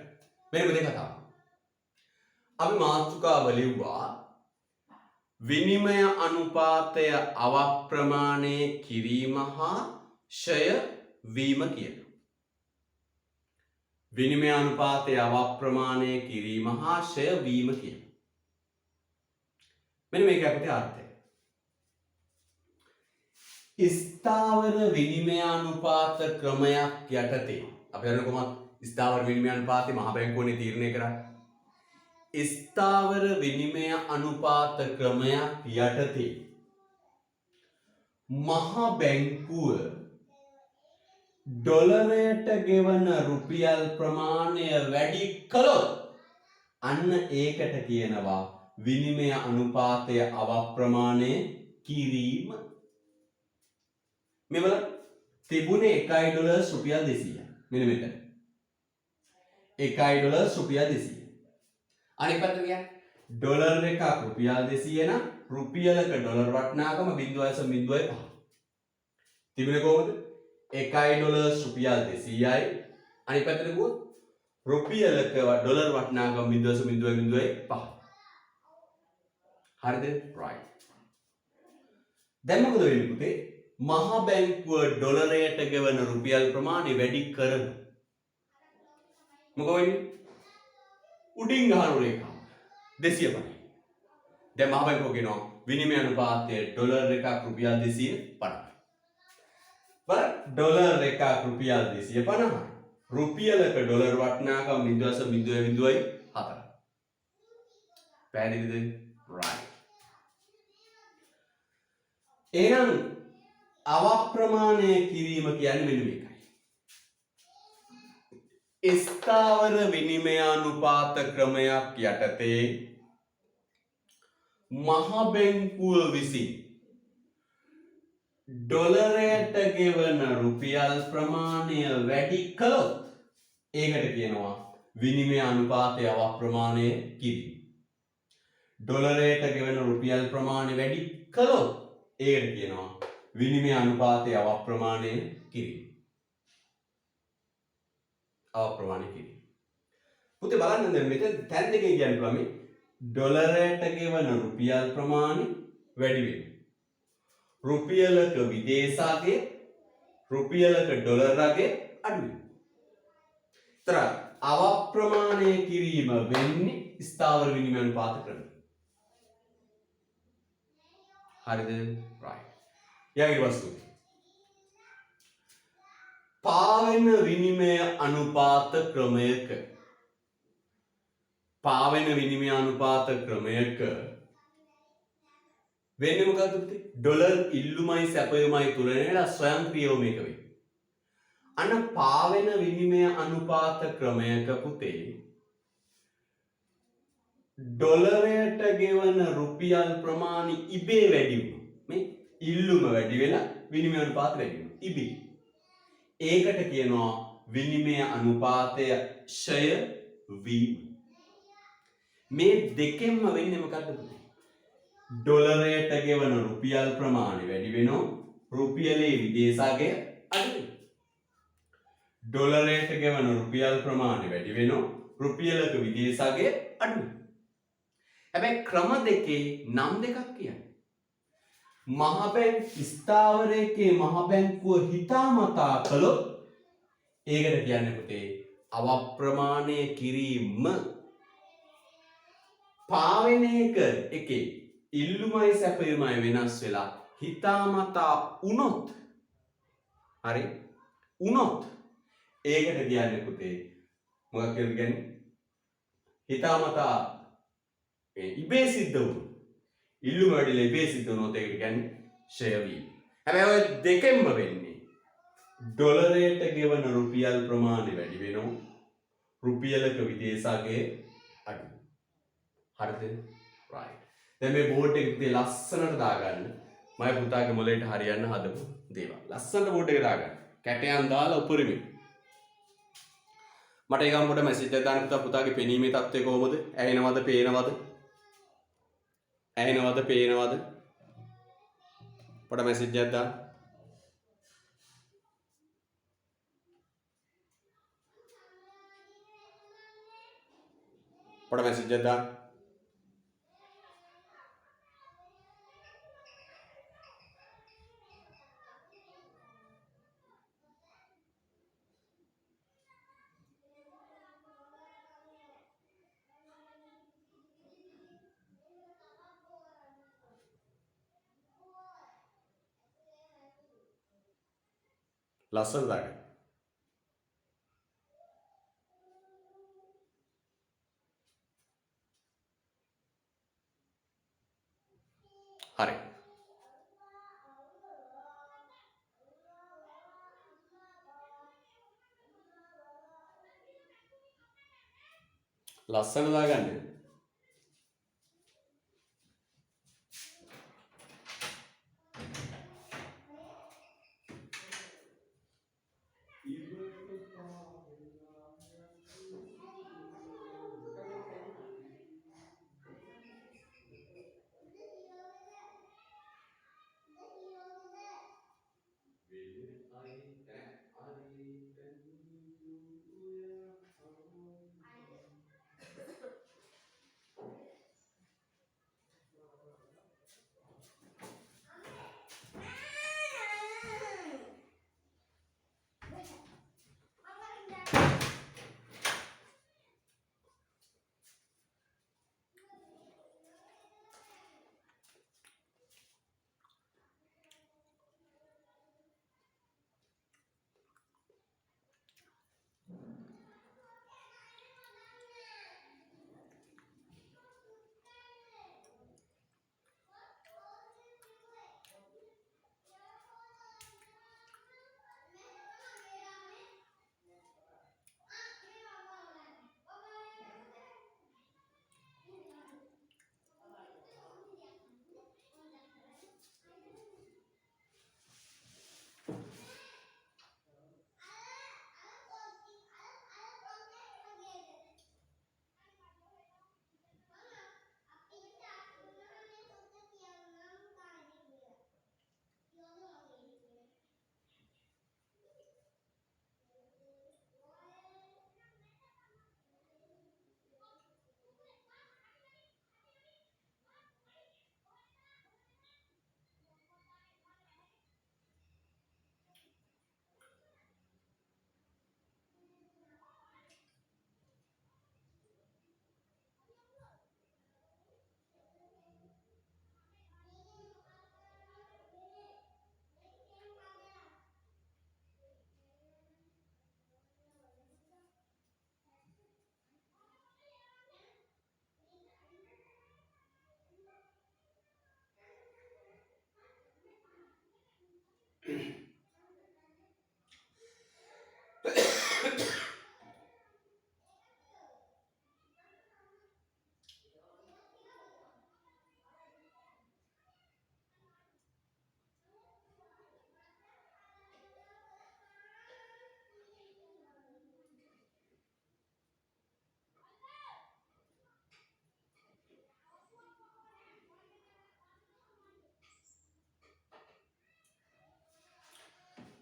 S1: මෙන්න මේ කතාව. අපි මාතෘකාව ලිව්වා විනිමය අනුපාතය අවප්‍රමාණය කිරීම හා ෂය වීම කියලා. විනිමය අනුපාතය අවප්‍රමාණය කිරීම හා ෂය වීම කියලා. මෙන්න මේක අපිට අර්ථය. ස්ථාවර විනිමයානුපාත ක්‍රමයක් යටතේ අපි හරියට කොහොමද ස්ථාවර විනිමයානුපාතේ මහ බැංකුවනේ තීරණය කරන්නේ ස්ථාවර විනිමය අනුපාත ක්‍රමයක් යටතේ මහ බැංකුව ඩොලරයට ගෙවන රුපියල් ප්‍රමාණය වැඩි කළොත් අන්න ඒකට කියනවා විනිමය අනුපාතය අවප්‍රමාණය කිරීම. මෙවල තිබුණේ 1 ඩොලර් රුපියල් 200යි. මෙන්න මෙතන. 1 ඩොලර් රුපියල් 200. අනිත් පැත්තට කියන්නේ ඩොලර් එකක් රුපියල් 200 නම් රුපියලක ඩොලර් වටිනාකම 0.05. තිබුණේ කොහොමද? 1 ඩොලර් රුපියල් 200යි. අනිත් පැත්තට ගියොත් රුපියලක ඩොලර් වටිනාකම 0.05. හරිද? right. දැන් මොකද වෙන්නේ පුතේ? මහ බැංකුව ඩොලරයට ගෙවන රුපියල් ප්‍රමාණය වැඩි කරන මොකද වෙන්නේ? උඩින් ගහන රේඛාව 250. දැන් මහ බැංකුව කියනවා විනිමය අනුපාතය ඩොලර් එකක් රුපියල් 250. බලන්න ඩොලර් එකක් රුපියල් 250. රුපියලක ඩොලර් වටිනාකම 0.04. පැහැදිලිද? right. එහෙනම් අවප්‍රමාණය කිරීම කියන්නේ මෙන්න මේකයි. ස්ථාවර විනිමයානුපාත ක්‍රමයක් යටතේ මහ බැංකුව විසින් ඩොලරයට ගෙවන රුපියල් ප්‍රමාණය වැඩි කළොත් ඒකට කියනවා විනිමය අනුපාතය අවප්‍රමාණය කිරීම. ඩොලරයට ගෙවන රුපියල් ප්‍රමාණය වැඩි කළොත් ඒකට කියනවා විනිමය අනුපාතය අවප්‍රමාණය කිරීම. අවප්‍රමාණය කිරීම. පුතේ බලන්න දැන් මෙතන තැන් දෙකේ කියන්නේ ප්‍රමේ ඩොලරයට ගෙවන රුපියල් ප්‍රමාණය වැඩි වෙනවා. රුපියලක විදේශාගය රුපියලක ඩොලර් අගය අඩු වෙනවා. ඒතර අවප්‍රමාණය කිරීම වෙන්නේ ස්ථාවර විනිමය අනුපාත ක්‍රමය. හරිද? right. ඊළඟ වස්තුව. පාවෙන විනිමය අනුපාත ක්‍රමයක වෙන්නේ මොකද්ද පුතේ? ඩොලර් ඉල්ලුමයි සැපයුමයි තුලනේලා ස්වයංක්‍රීයව මේක වෙන්නේ. අන්න පාවෙන විනිමය අනුපාත ක්‍රමයක පුතේ ඩොලරයට ගෙවන රුපියල් ප්‍රමාණය ඉබේ වැඩි වෙනවා. මේ ඉල්ලුම වැඩි වෙලා විනිමය අනුපාත වැඩි වෙනවා. ඉබේ. ඒකට කියනවා විනිමය අනුපාතය ෂය වීම. මේ දෙකෙන්ම වෙන්නේ මොකද්ද පුතේ? ඩොලරයට ගෙවන රුපියල් ප්‍රමාණය වැඩි වෙනවා. රුපියලේ විදේශාගය අඩු වෙනවා. ඩොලරයට ගෙවන රුපියල් ප්‍රමාණය වැඩි වෙනවා. රුපියලක විදේශාගය අඩු වෙනවා. හැබැයි ක්‍රම දෙකේ නම් දෙකක් කියන්නේ. මහ බැංක් ස්ථාවරයේ මහ බැංකුව හිතාමතා කළොත් ඒකට කියන්නේ පුතේ අවප්‍රමාණය කිරීම. පාවෙන එකේ ඉල්ලුමයි සැපයුමයි වෙනස් වෙලා හිතාමතා වුණොත් හරි වුණොත් ඒකට කියන්නේ පුතේ මොකක්ද කියන්නේ හිතාමතා ඉබේ සිද්ධ වුණොත් ඉල්ලුම වැඩිලා ඉබේ සිද්ධ වුණොත් ඒකට කියන්නේ ෂෙය වීම. හැබැයි ඔය දෙකෙන්ම වෙන්නේ ඩොලරයට ගෙවන රුපියල් ප්‍රමාණය වැඩි වෙනවා. රුපියලක විදේශාගය අඩු. හරිද? right. දැන් මේ බෝඩ් එක පුතේ ලස්සනට දාගන්න. මම පුතාගේ මොලේට හරියන්න හදපු දේවල්. ලස්සනට බෝඩ් එක දාගන්න. කැටයන් දාලා උපරිමයි. මට ඒකම පොඩ මැසේජ් එකක් දාන්න පුතා පුතාගේ පෙනීමේ තත්ත්වය කොහොමද? ඇහෙනවද? පේනවද? ඇහෙනවද? පේනවද? පොඩ මැසේජ් එකක් දාන්න. පොඩ මැසේජ් එකක් දාන්න. ලස්සන දාගන්න. හරි. ලස්සන දාගන්න.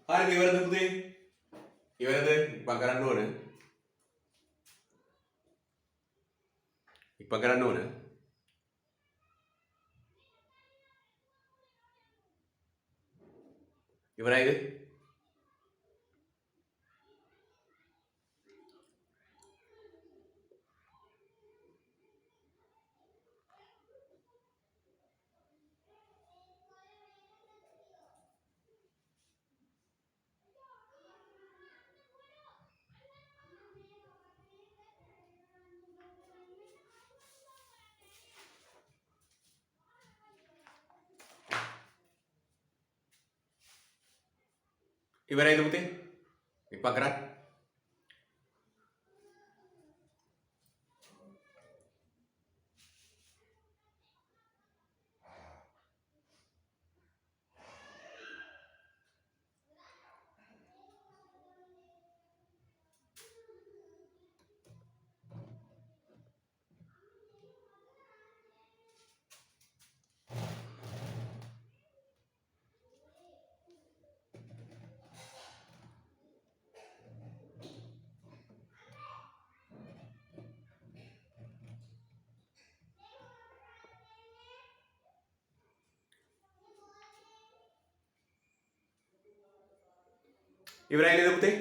S1: හරිද ඉවරද පුතේ? ඉවරද? ඉක්මන් කරන්න ඕන. ඉක්මන් කරන්න ඕන. ඉවරයිද? ඉවරයිද පුතේ? ඉක්මන් කරන්න. ඉවරයි නේද පුතේ?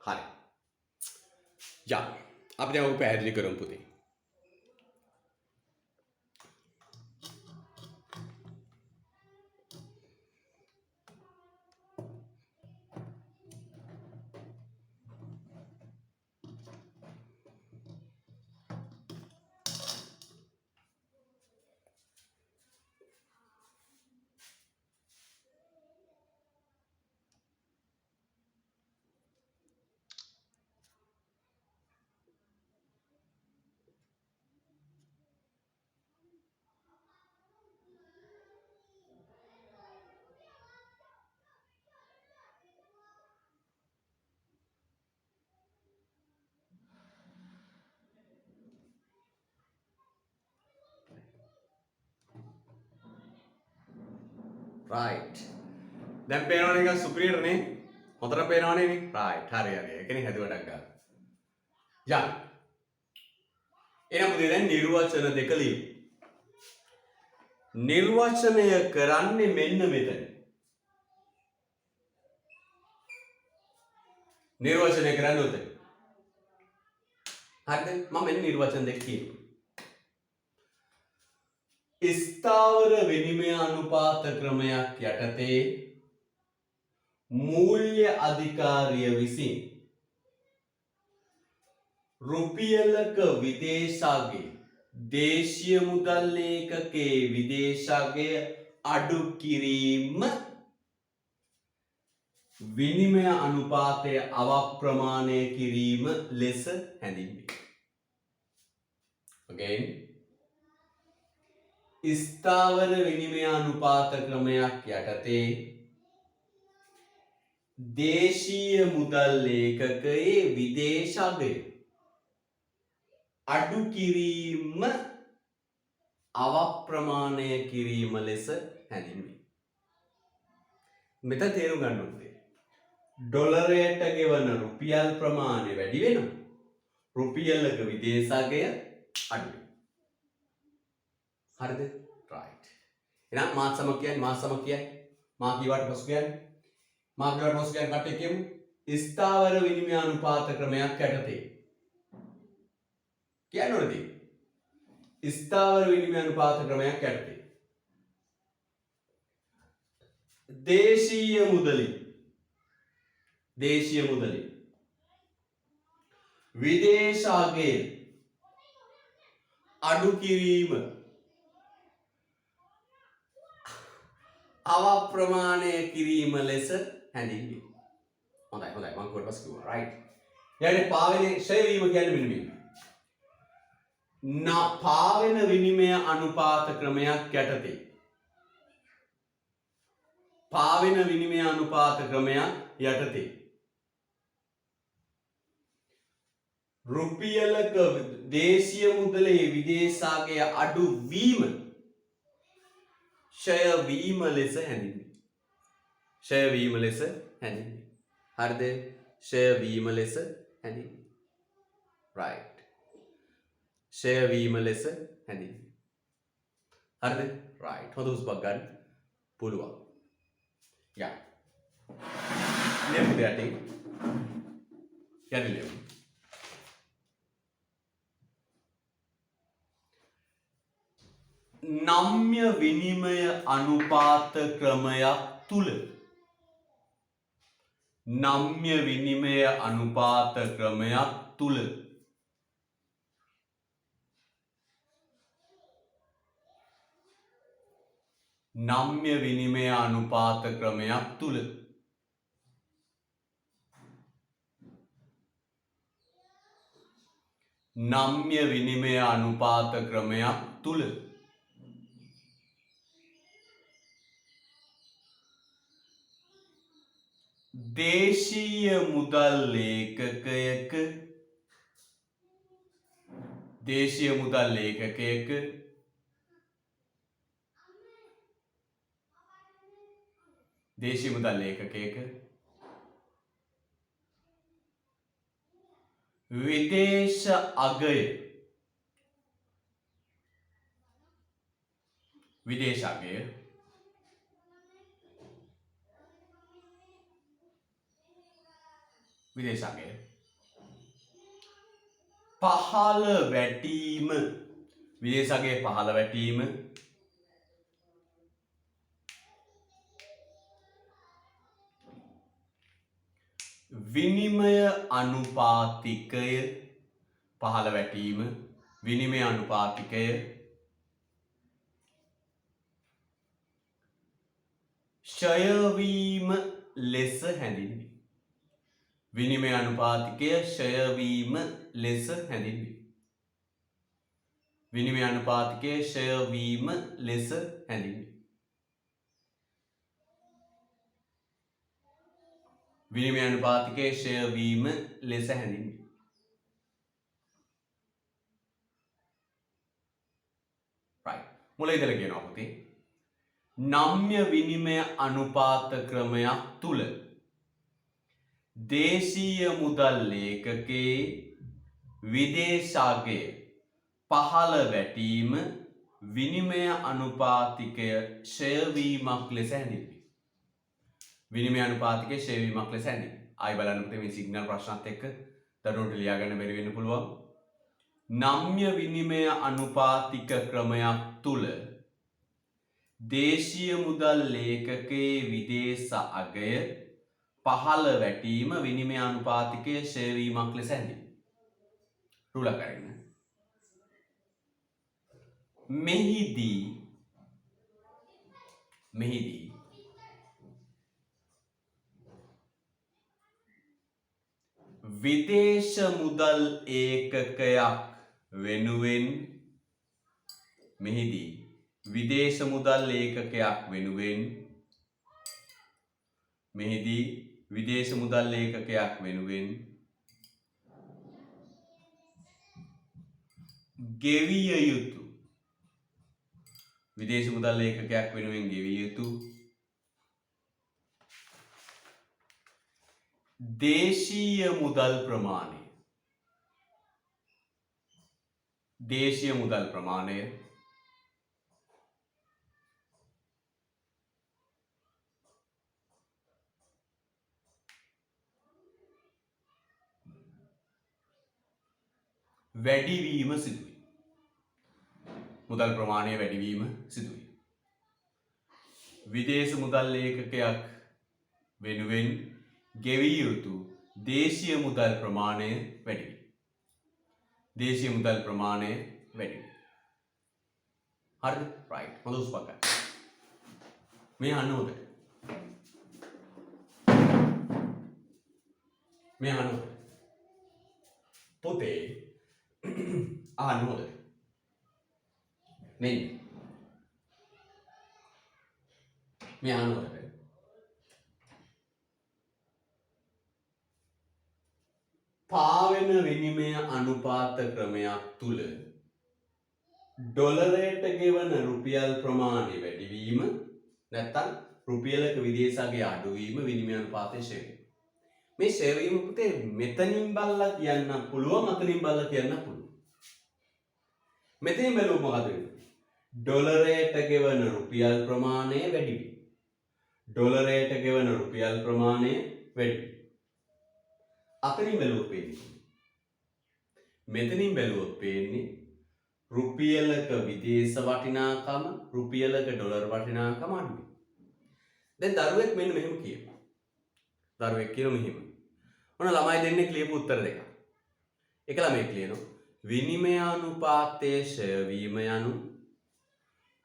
S1: හරි. යා අපි දැන් ඔක පැහැදිලි කරමු පුතේ. right. දැන් පේනවනේ නිකන් සුපිරියර් නේ? හොඳට පේනවනේ නේ? right. හරි හරි. ඒකනේ හැදුවටක් ගන්න. යා. එහෙනම් පුතේ දැන් නිර්වචන දෙක ලියමු. නිර්වචනය කරන්නේ මෙන්න මෙතන. නිර්වචනය කරන්නේ උතන. හරිද? මම මෙන්න නිර්වචන දෙක කියනවා. ස්ථාවර විනිමය අනුපාත ක්‍රමයක් යටතේ මූල්‍ය අධිකාරිය විසින් රුපියලක විදේශාගේ දේශීය මුදල් ඒකකයේ විදේශාගය අඩු කිරීම විනිමය අනුපාතය අවප්‍රමාණය කිරීම ලෙස හැඳින්වේ. Again, ස්ථාවර විනිමය අනුපාත ක්‍රමයක් යටතේ දේශීය මුදල් ඒකකයේ විදේශාගය අඩු කිරීම අවප්‍රමාණය කිරීම ලෙස හැඳින්වේ. මෙතන තේරුම් ගන්න ඕනේ. ඩොලරයට ගෙවන රුපියල් ප්‍රමාණය වැඩි වෙනවා. රුපියලක විදේශාගය අඩු වෙනවා. හරිද? right. එහෙනම් මාත් සම කියන්නේ මා කීවට පසු කියන්නේ කට්ටිය කියමු ස්ථාවර විනිමය අනුපාත ක්‍රමයක් යටතේ කියනෝනේ ස්ථාවර විනිමය අනුපාත ක්‍රමයක් යටතේ දේශීය මුදලින් විදේශාගය අඩු කිරීම අවප්‍රමාණය කිරීම ලෙස හැඳින්වේ. හොඳයි මම කොට පස්සේ කිව්වා right. ඊට පාවෙන්නේ ෂය වීම කියන්නේ මෙන්න මේක. පාවෙන විනිමය අනුපාත ක්‍රමයක් යටතේ. පාවෙන විනිමය අනුපාත ක්‍රමයක් යටතේ. රුපියලක දේශීය මුදලේ විදේශාගය අඩු වීම ෂය වීම ලෙස හැඳින්වේ. ෂය වීම ලෙස හැඳින්වේ. හරිද? ෂය වීම ලෙස හැඳින්වේ. right. ෂය වීම ලෙස හැඳින්වේ. හරිද? right. හොඳ උස්පක් ගන්න පුළුවන්. යා. ලියමු දෙයට. යන්න ලියමු. නම්‍ය විනිමය අනුපාත ක්‍රමයක් තුල නම්‍ය විනිමය අනුපාත ක්‍රමයක් තුල නම්‍ය විනිමය අනුපාත ක්‍රමයක් තුල නම්‍ය විනිමය අනුපාත ක්‍රමයක් තුල දේශීය මුදල් ලේඛකයක දේශීය මුදල් ලේඛකයක දේශීය මුදල් ලේඛකයක විදේශ අගය විදේශ අගය විදේශ අගය පහළ වැටීම විදේශ අගය පහළ වැටීම විනිමය අනුපාතිකය පහළ වැටීම විනිමය අනුපාතිකය ක්ෂය වීම ලෙස හැඳින්වේ. විනිමය අනුපාතිකය ක්ෂය වීම ලෙස හැඳින්වේ. විනිමය අනුපාතිකය ක්ෂය වීම ලෙස හැඳින්වේ. විනිමය අනුපාතිකය ක්ෂය වීම ලෙස හැඳින්වේ. right. මුල ඉඳලා කියනවා පුතේ. නම්‍ය විනිමය අනුපාත ක්‍රමයක් තුල දේශීය මුදල් ලේඛකයේ විදේශාගය පහළ වැටීම විනිමය අනුපාතිකය ක්ෂය වීමක් ලෙස හැඳින්වේ. විනිමය අනුපාතිකය ක්ෂය වීමක් ලෙස හැඳින්වේ. ආයි බලන්න පුතේ මේ සිග්නල් ප්‍රශ්නත් එක්ක දරුවන්ට ලියා ගන්න බැරි වෙන්න පුළුවන්. නම්‍ය විනිමය අනුපාතික ක්‍රමයක් තුල දේශීය මුදල් ලේඛකයේ විදේශ අගය පහළ වැටීම විනිමය අනුපාතිකය ක්ෂය වීමක් ලෙස හැඳින්වේ. රුල කරගෙන මෙහිදී විදේශ මුදල් ඒකකයක් වෙනුවෙන් මෙහිදී විදේශ මුදල් ඒකකයක් වෙනුවෙන් මෙහිදී විදේශ මුදල් ඒකකයක් වෙනුවෙන් ගෙවිය යුතු විදේශ මුදල් ඒකකයක් වෙනුවෙන් ගෙවිය යුතු දේශීය මුදල් ප්‍රමාණය වැඩිවීම සිදුවේ. මුදල් ප්‍රමාණය වැඩිවීම සිදුවේ. විදේශ මුදල් ඒකකයක් වෙනුවෙන් ගෙවිය යුතු දේශීය මුදල් ප්‍රමාණය වැඩි වේ. දේශීය මුදල් ප්‍රමාණය වැඩි වේ. හරිද? right. හොඳ උස්පක් ගන්න. මේ අහන්න හොඳට. මේ අහන්න හොඳට. පොතේ අහන්න හොඳට. මෙන්න මේ අහනකොට පාවෙන විනිමය අනුපාත ක්‍රමයක් තුල ඩොලරයට ගෙවන රුපියල් ප්‍රමාණය වැඩිවීම නැත්නම් රුපියලක විදේශාගේ අඩුවීම විනිමය අනුපාතයේ ෂෙයා වීම. මේ ෂෙයා වීම පුතේ මෙතනින් බලලා කියන්න පුළුවන් අතනින් බලලා කියන්න පුළුවන්. මෙතනින් බැලුවොත් මොකද වෙන්නේ? ඩොලරයට ගෙවන රුපියල් ප්‍රමාණය වැඩි වීම. ඩොලරයට ගෙවන රුපියල් ප්‍රමාණය වැඩි වීම. අතනින් බැලුවොත් වෙන්නේ. මෙතනින් බැලුවොත් වෙන්නේ රුපියලක විදේශ වටිනාකම රුපියලක ඩොලර් වටිනාකම අඩු වෙනවා. දැන් දරුවෙක් මෙන්න මෙහෙම කියනවා. දරුවෙක් කියනවා මෙහෙම. ඔන්න ළමයි දෙන්නේ ලියපු උත්තර දෙක. එක ළමයෙක් ලියනවා විනිමය අනුපාතයේ ෂෙයා වීම යනු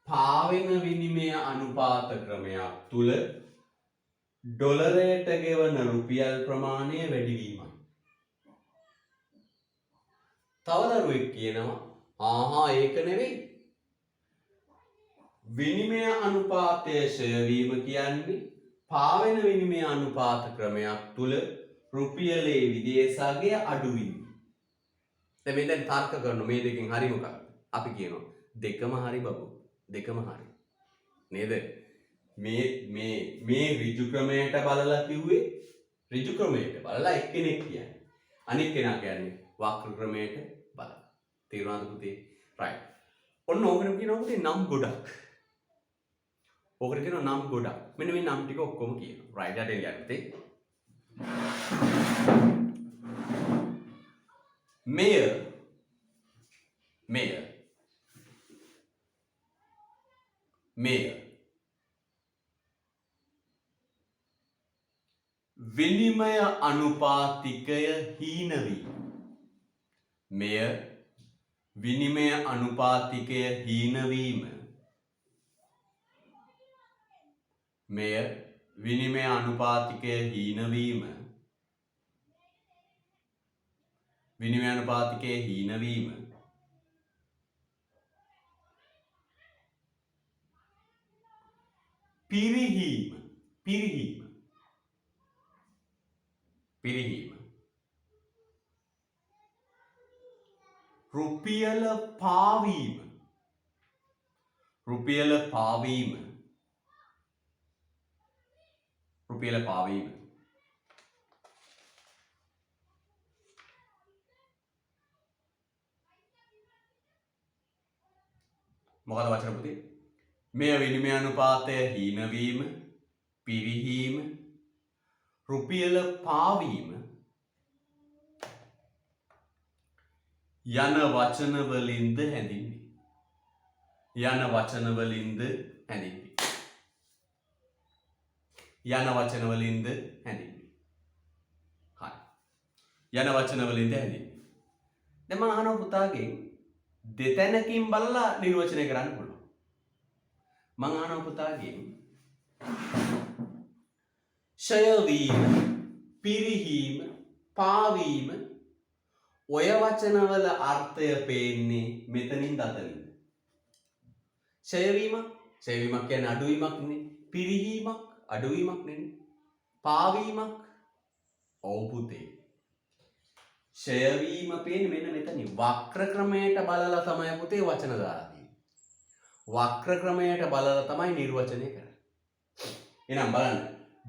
S1: පාවෙන විනිමය අනුපාත ක්‍රමයක් තුල ඩොලරයට ගෙවන රුපියල් ප්‍රමාණය වැඩි වීමයි. තව දරුවෙක් කියනවා ආහා ඒක නෙවෙයි. විනිමය අනුපාතයේ ෂෙයා වීම කියන්නේ පාවෙන විනිමය අනුපාත ක්‍රමයක් තුල රුපියලේ විදේශාගය අඩු වීම. දැන් මේ දැන් තර්ක කරන මේ දෙකෙන් හරි මොකක්ද? අපි කියනවා දෙකම හරි බබු. දෙකම හරි. නේද? මේ ඍජු ක්‍රමයට බලලා කිව්වේ ඍජු ක්‍රමයට බලලා එක්කෙනෙක් කියන්නේ. අනිත් කෙනා කියන්නේ වක්‍ර ක්‍රමයට බලලා. තේරුණාද පුතේ? right. ඔන්න ඕකනම් කියනවා පුතේ නම් ගොඩක්. ඕකට කියනවා නම් ගොඩක්. මෙන්න මේ නම් ටික ඔක්කොම කියනවා. right යටෙන් යන්න පුතේ. මෙය විනිමය අනුපාතිකය හීන වීම. මෙය විනිමය අනුපාතිකය හීන වීම. මෙය විනිමය අනුපාතිකය හීන වීම. විනිමය අනුපාතිකයේ හීන වීම. පිරිහීම. රුපියල පාවීම. මොකද වචන පුතේ? මෙය විනිමය අනුපාතය හීන වීම, පිරිහීම, රුපියල පාවීම යන වචන වලින්ද හැඳින්වේ. යන වචන වලින්ද හැඳින්වේ. හරි. යන වචන වලින්ද හැඳින්වේ. දැන් මම අහනවා පුතාගෙන් දෙතැනකින් බලලා නිර්වචනය කරන්න පුළුවන්. මම අහනවා පුතාගෙන් ෂය වීම, පිරිහීම, පාවීම ඔය වචනවල අර්ථය පේන්නේ මෙතනින් දතනින්. ෂය වීමක් කියන්නේ අඩුවීමක් නේ. පිරිහීමක් අඩුවීමක් නේ. පාවීමක් ඔව් පුතේ. ෂය වීම පේන්නේ මෙන්න මෙතනින්. වක්‍ර ක්‍රමයට බලලා තමයි පුතේ වචන දාලා තියෙන්නේ. වක්‍ර ක්‍රමයට බලලා තමයි නිර්වචනය කරන්නේ. එහෙනම් බලන්න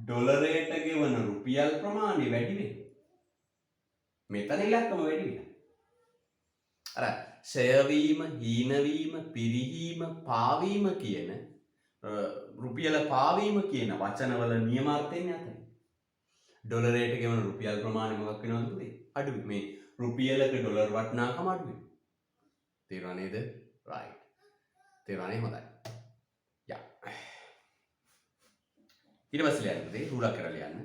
S1: ඩොලරයට ගෙවන රුපියල් ප්‍රමාණය වැඩි වෙනවා. මෙතන ඉලක්කම වැඩි වෙනවා. අර ෂය වීම, හීන වීම, පිරිහීම, පාවීම කියන රුපියල පාවීම කියන වචනවල නියමාර්ථයෙන් යතන. ඩොලරයට ගෙවන රුපියල් ප්‍රමාණය මොකක් වෙනවද පුතේ? අඩු වෙනවා. මේ රුපියලක ඩොලර් වටිනාකම අඩු වෙනවා. තේරුණා නේද? right. තේරුණානේ හොඳයි. යා. ඊට පස්සේ ලියන්න පුතේ රූලක් කරලා ලියන්න.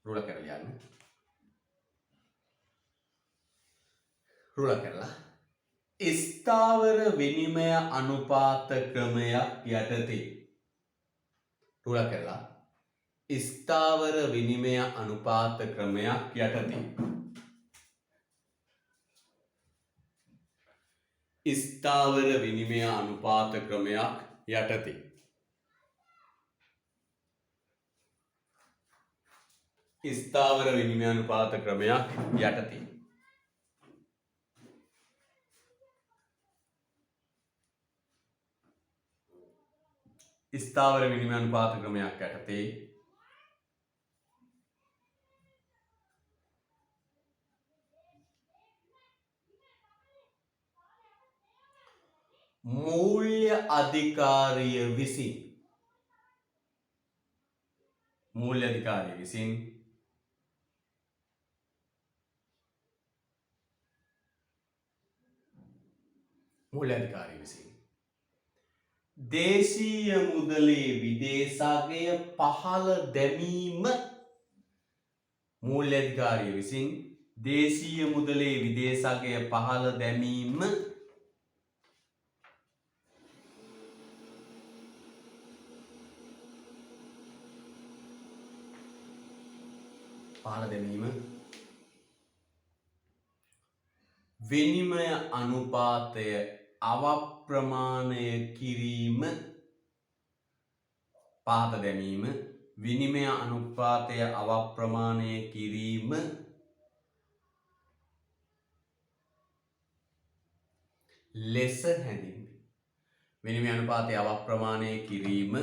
S1: රූලක් කරලා ස්ථාවර විනිමය අනුපාත ක්‍රමයක් යටතේ රූලක් කරලා ස්ථාවර විනිමය අනුපාත ක්‍රමයක් යටතේ ස්ථාවර විනිමය අනුපාත ක්‍රමයක් යටතේ. ස්ථාවර විනිමය අනුපාත ක්‍රමයක් යටතේ. ස්ථාවර විනිමය අනුපාත ක්‍රමයක් යටතේ මූල්‍ය අධිකාරිය විසින් මූල්‍ය අධිකාරිය විසින් දේශීය මුදලේ විදේශාගය පහළ දැමීම මූල්‍ය අධිකාරිය විසින් දේශීය මුදලේ විදේශාගය පහළ දැමීම විනිමය අනුපාතය අවප්‍රමාණය කිරීම පහත දැමීම විනිමය අනුපාතය අවප්‍රමාණය කිරීම ලෙස හැඳින්වේ. විනිමය අනුපාතය අවප්‍රමාණය කිරීම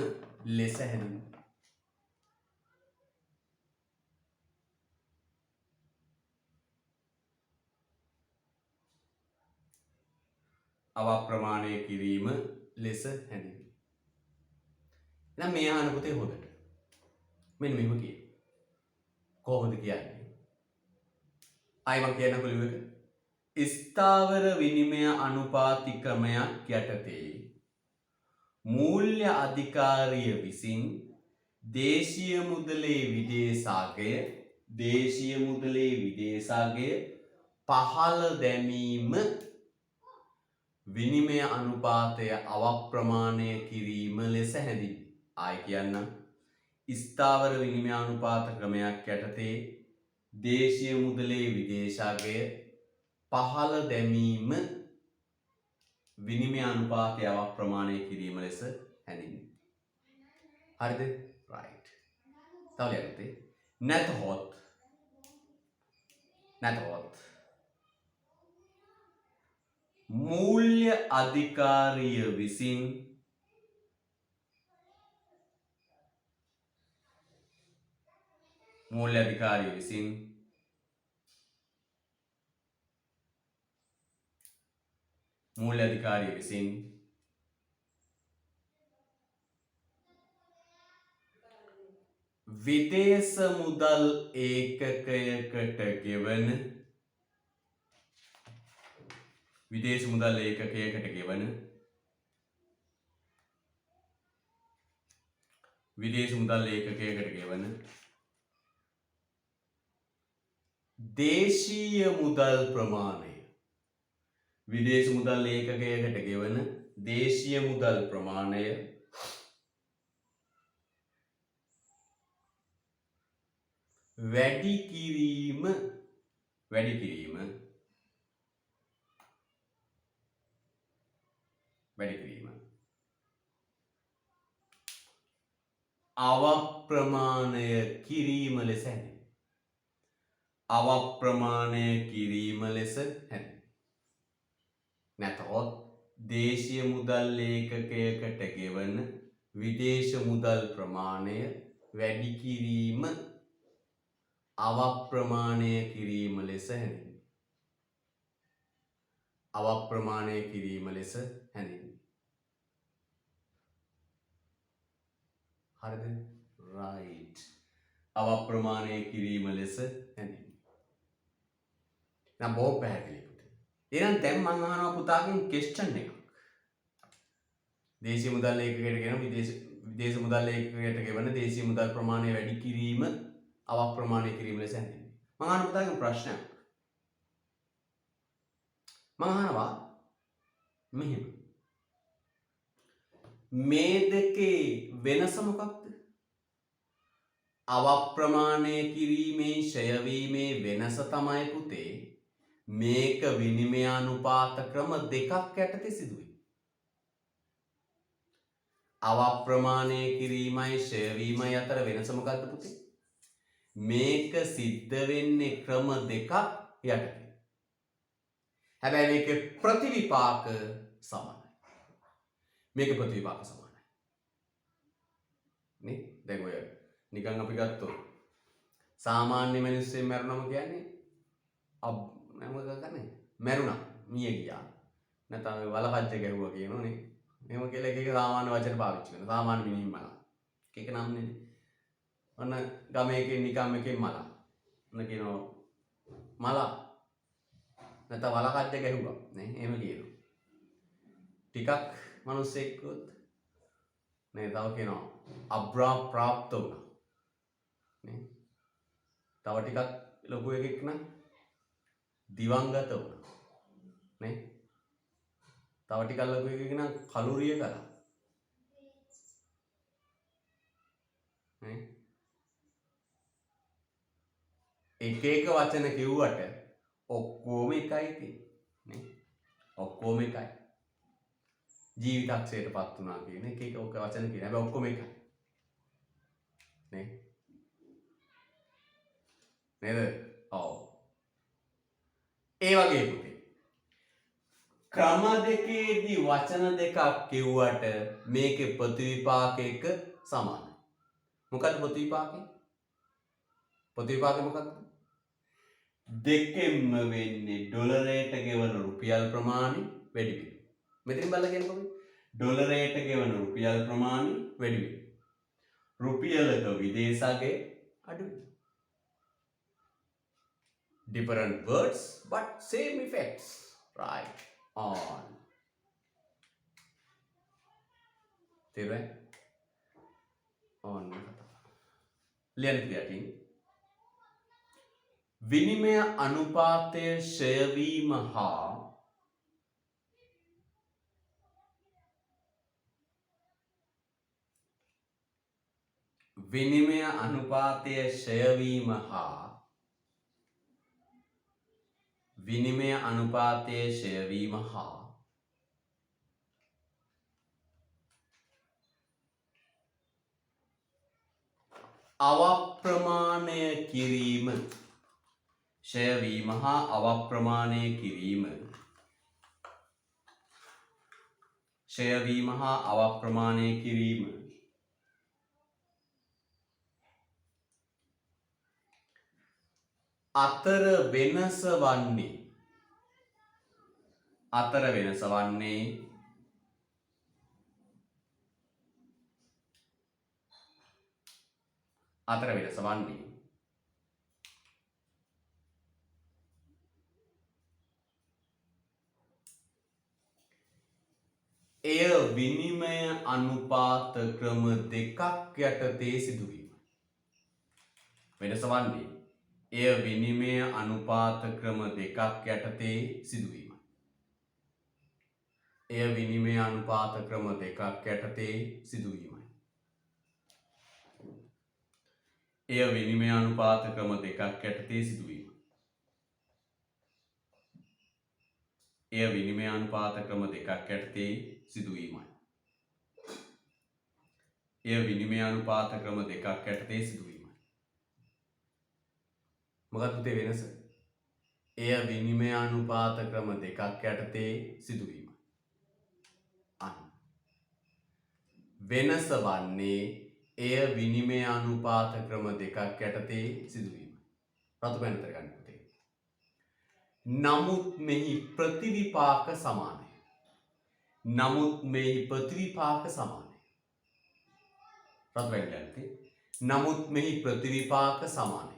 S1: ලෙස හැඳින්වේ. අවප්‍රමාණය කිරීම ලෙස හැඳින්වේ. එහෙනම් මේ අහන පුතේ හොඳට. මෙන්න මෙහෙම කියන්න. කොහොමද කියන්නේ? ආයි මම කියන්නකෝ ලියුව එක. ස්ථාවර විනිමය අනුපාතිකමයක් යටතේ මූල්‍ය අධිකාරිය විසින් දේශීය මුදලේ විදේශාගය පහළ දැමීම විනිමය අනුපාතය අවප්‍රමාණය කිරීම ලෙස හැඳින්වේ. ආයි කියන්න. ස්ථාවර විනිමය අනුපාත ක්‍රමයක් යටතේ දේශීය මුදලේ විදේශාගය පහළ දැමීම විනිමය අනුපාතය අවප්‍රමාණය කිරීම ලෙස හැඳින්වේ. හරිද? right. තව ලියන්න. නැතහොත් මූල්‍ය අධිකාරිය විසින් විදේශ මුදල් ඒකකයකට ගෙවන දේශීය මුදල් ප්‍රමාණය වැඩි කිරීම අවප්‍රමාණය කිරීම ලෙස හැඳින්වේ. නැතහොත් දේශීය මුදල් ඒකකයකට ගෙවන විදේශ මුදල් ප්‍රමාණය වැඩි කිරීම අවප්‍රමාණය කිරීම ලෙස හැඳින්වේ. හරිද? right. අවප්‍රමාණය කිරීම ලෙස හැඳින්වේ. නම් බොහොම පැහැදිලි පුතේ. එහෙනම් දැන් මම අහනවා පුතාගෙන් ක්වෙස්චන් එකක්. දේශීය මුදල් ඒකකයකට ගෙන විදේශ මුදල් ඒකකයකට ගෙවන දේශීය මුදල් ප්‍රමාණය වැඩි කිරීම අවප්‍රමාණය කිරීම ලෙස හැඳින්වේ. මම අහන පුතාගෙන් ප්‍රශ්නයක්. මම අහනවා මෙහෙම. මේ දෙකේ වෙනස මොකක්ද? අවප්‍රමාණය කිරීමේ ඡය වීමේ වෙනස තමයි පුතේ මේක විනිමයානුපාත ක්‍රම දෙකක් යටතේ සිදුවේ. අවප්‍රමාණය කිරීමයි ෂය වීමයි අතර වෙනස මොකක්ද පුතේ? මේක සිද්ධ වෙන්නේ ක්‍රම දෙකක් යටතේ. හැබැයි මේකේ ප්‍රතිවිපාක සමානයි. මේක ප්‍රතිවිපාක සමානයි. නේ? දැන් ඔය නිකන් අපි ගත්තොත් සාමාන්‍ය මිනිස්සෙක් මැරුණම කියන්නේ මොකද කරන්නේ? මැරුණා, මිය ගියා. නැත්නම් වලකච්ච ගැහුවා කියනෝනේ. එහෙම කියලා එක සාමාන්‍ය වචන පාවිච්චි කරනවා. සාමාන්‍ය මිනිහින් මලා. එක නම් නේ. ඔන්න ගමේ එකෙන් නිකම් එකෙන් මලා. ඔන්න කියනවා මලා. නැත්නම් වලකච්ච ගැහුවා. නේ? එහෙම කියනවා. ටිකක් මිනිස්සෙක්කුත් නේ තව කියනවා අබ්‍රාප්‍රාප්ත වුණා. නේ? තව ටිකක් ලොකු එකෙක් නම් දිවංගත වුණා. නේ? තව ටිකක් ලොකු එකෙක් නම් කලුරිය කළා. නේ? එක එක වචන කිව්වට ඔක්කොම එකයි තියෙන්නේ. නේ? ඔක්කොම එකයි. ජීවිතක්ෂයටපත් වුණා කියන එක ඔක වචන කියන හැබැයි ඔක්කොම එකයි. නේ? නේද? ඔව්. ඒ වගේ පුතේ. ක්‍රම දෙකේදී වචන දෙකක් කිව්වට මේකේ ප්‍රතිවිපාක එක සමානයි. මොකද්ද ප්‍රතිවිපාකේ? ප්‍රතිවිපාකේ මොකක්ද? දෙකෙන්ම වෙන්නේ ඩොලරයට ගෙවන රුපියල් ප්‍රමාණය වැඩි වෙනවා. මෙතනින් බලලා කියනකො ඩොලරයට ගෙවන රුපියල් ප්‍රමාණය වැඩි වෙනවා. රුපියලක විදේශාගේ අඩු වෙනවා. Different words but same effects. Right on. තේරුණා? on ලියන්න පිටින් විනිමය අනුපාතය ෂය වීම හා විනිමය අනුපාතය ෂය වීම හා විනිමය අනුපාතය ෂය වීම හා අවප්‍රමාණය කිරීම ෂය වීම හා අවප්‍රමාණය කිරීම ෂය වීම හා අවප්‍රමාණය කිරීම අතර වෙනස වන්නේ අතර වෙනස වන්නේ එය විනිමය අනුපාත ක්‍රම දෙකක් යටතේ සිදුවීම. වෙනස වන්නේ එය විනිමය අනුපාත ක්‍රම දෙකක් යටතේ සිදුවීම. එය විනිමය අනුපාත ක්‍රම දෙකක් යටතේ සිදුවීමයි. එය විනිමය අනුපාත ක්‍රම දෙකක් යටතේ සිදුවීම. එය විනිමය අනුපාත ක්‍රම දෙකක් යටතේ සිදුවීමයි. එය විනිමය අනුපාත ක්‍රම දෙකක් යටතේ සිදුවීමයි. මොකක්ද පුතේ වෙනස? එය විනිමය අනුපාත ක්‍රම දෙකක් යටතේ සිදුවීමයි. අන්න. වෙනස වන්නේ එය විනිමය අනුපාත ක්‍රම දෙකක් යටතේ සිදුවීමයි. රතු පැනතර ගන්න පුතේ. නමුත් මෙහි ප්‍රතිවිපාක සමානයි. නමුත් මෙහි ප්‍රතිවිපාක සමානයි. රතු පැන ගන්න. නමුත් මෙහි ප්‍රතිවිපාක සමානයි.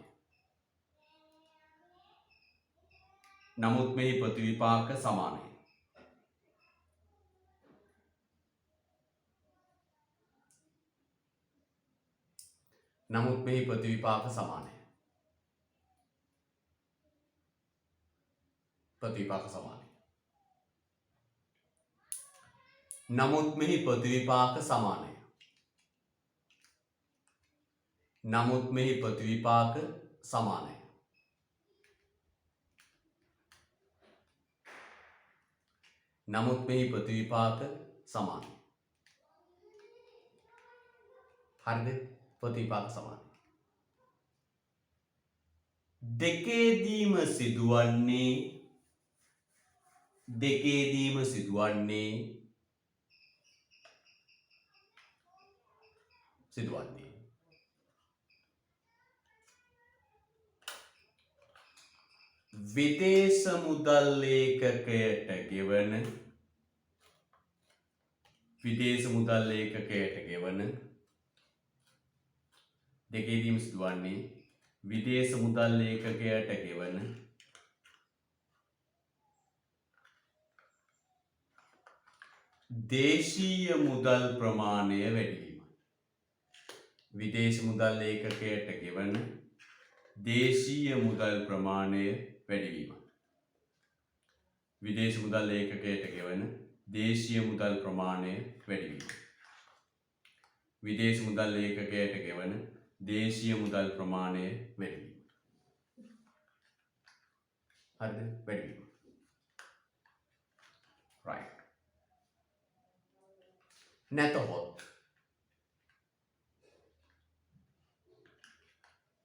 S1: නමුත් මෙහි ප්‍රතිවිපාක සමානයි. නමුත් මෙහි ප්‍රතිවිපාක සමානයි. ප්‍රතිවිපාක සමානයි. නමුත් මෙහි ප්‍රතිවිපාක සමානයි. නමුත් මෙහි ප්‍රතිවිපාක සමානයි. නමුත් මෙහි ප්‍රතිවිපාක සමානයි. හරිද? ප්‍රතිවිපාක සමානයි. දෙකේදීම සිදුවන්නේ විදේශ මුදල් ඒකකයට ගෙවන දෙකේදීම සිදුවන්නේ විදේශ මුදල් ඒකකයට ගෙවන දේශීය මුදල් ප්‍රමාණය වැඩිවීමයි. විදේශ මුදල් ඒකකයට ගෙවන දේශීය මුදල් ප්‍රමාණය වැඩිවීමයි. විදේශ මුදල් ඒකකයට ගෙවන දේශීය මුදල් ප්‍රමාණය වැඩිවීම. විදේශ මුදල් ඒකකයට ගෙවන දේශීය මුදල් ප්‍රමාණය වැඩිවීම. හරිද? වැඩිවීම. right. නැතහොත්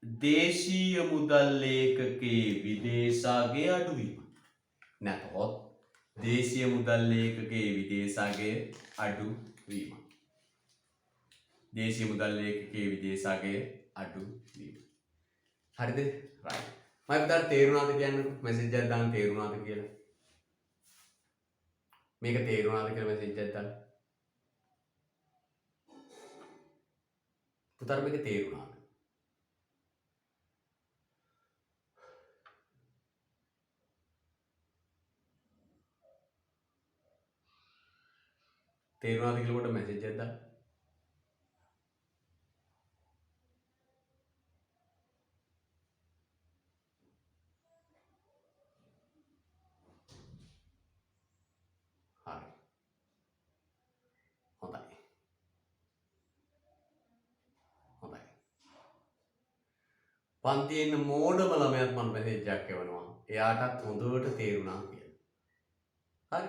S1: දේශීය මුදල් ඒකකයේ විදේශාගය අඩුවීම. නැතහොත් දේශීය මුදල් ඒකකයේ විදේශාගය අඩුවීම. දේශීය මුදල් ඒකකයේ විදේශාගය අඩුවීම. හරිද? right. මම පුතාට තේරුණාද කියන්නකො මැසේජ් එකක් දාන්න තේරුණාද කියලා. මේක තේරුණාද කියලා මැසේජ් එකක් දාන්න. පුතාට මේක තේරුණාද? තේරුණාද කියලා කොට මැසේජ් එකක් දාන්න. හරි. හොඳයි. පන්තියේ ඉන්න මෝඩම ළමයාත් මම මැසේජ් එකක් එවනවා. එයාටත් හොඳට තේරුණා කියලා. හරි.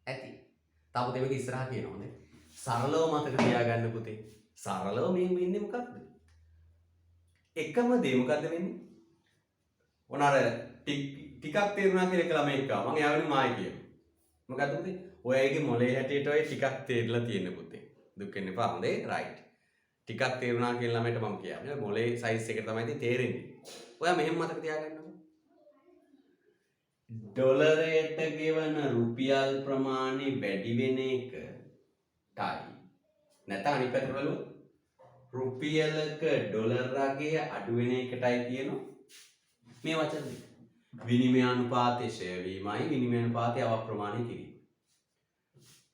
S1: ඇති. තාම මේක ඉස්සරහා කියනවා නේ. සරලව මතක තියාගන්න පුතේ. සරලව මේ වෙන්නේ මොකක්ද? එකම දේ මොකද්ද වෙන්නේ? මොනාර ටිකක් තේරුණා කියලා එක ළමයෙක් ආවා. මම එයාගෙන් මායි කියනවා. මොකද්ද පුතේ? ඔයගේ මොලේ හැටියට ඔය ටිකක් තේරිලා තියෙන පුතේ. දුක් වෙන්න එපා. හොඳේ රයිට්. ටිකක් තේරුණා කියන ළමයට මම කියන්නේ මොලේ සයිස් එක තමයි ඉතින් තේරෙන්නේ. ඔයා මෙහෙම මතක තියාගන්නකො. ඩොලරයට ගෙවන රුපියල් ප්‍රමාණය වැඩි වෙන එකටයි නැත්නම් අනිත් පැත්තට බලමු රුපියලක ඩොලර් අගය අඩු වෙන එකටයි කියනවා මේ වචන දෙක. විනිමය අනුපාතය ෂෙයා වීමයි විනිමය අනුපාතය අවප්‍රමාණය කිරීම.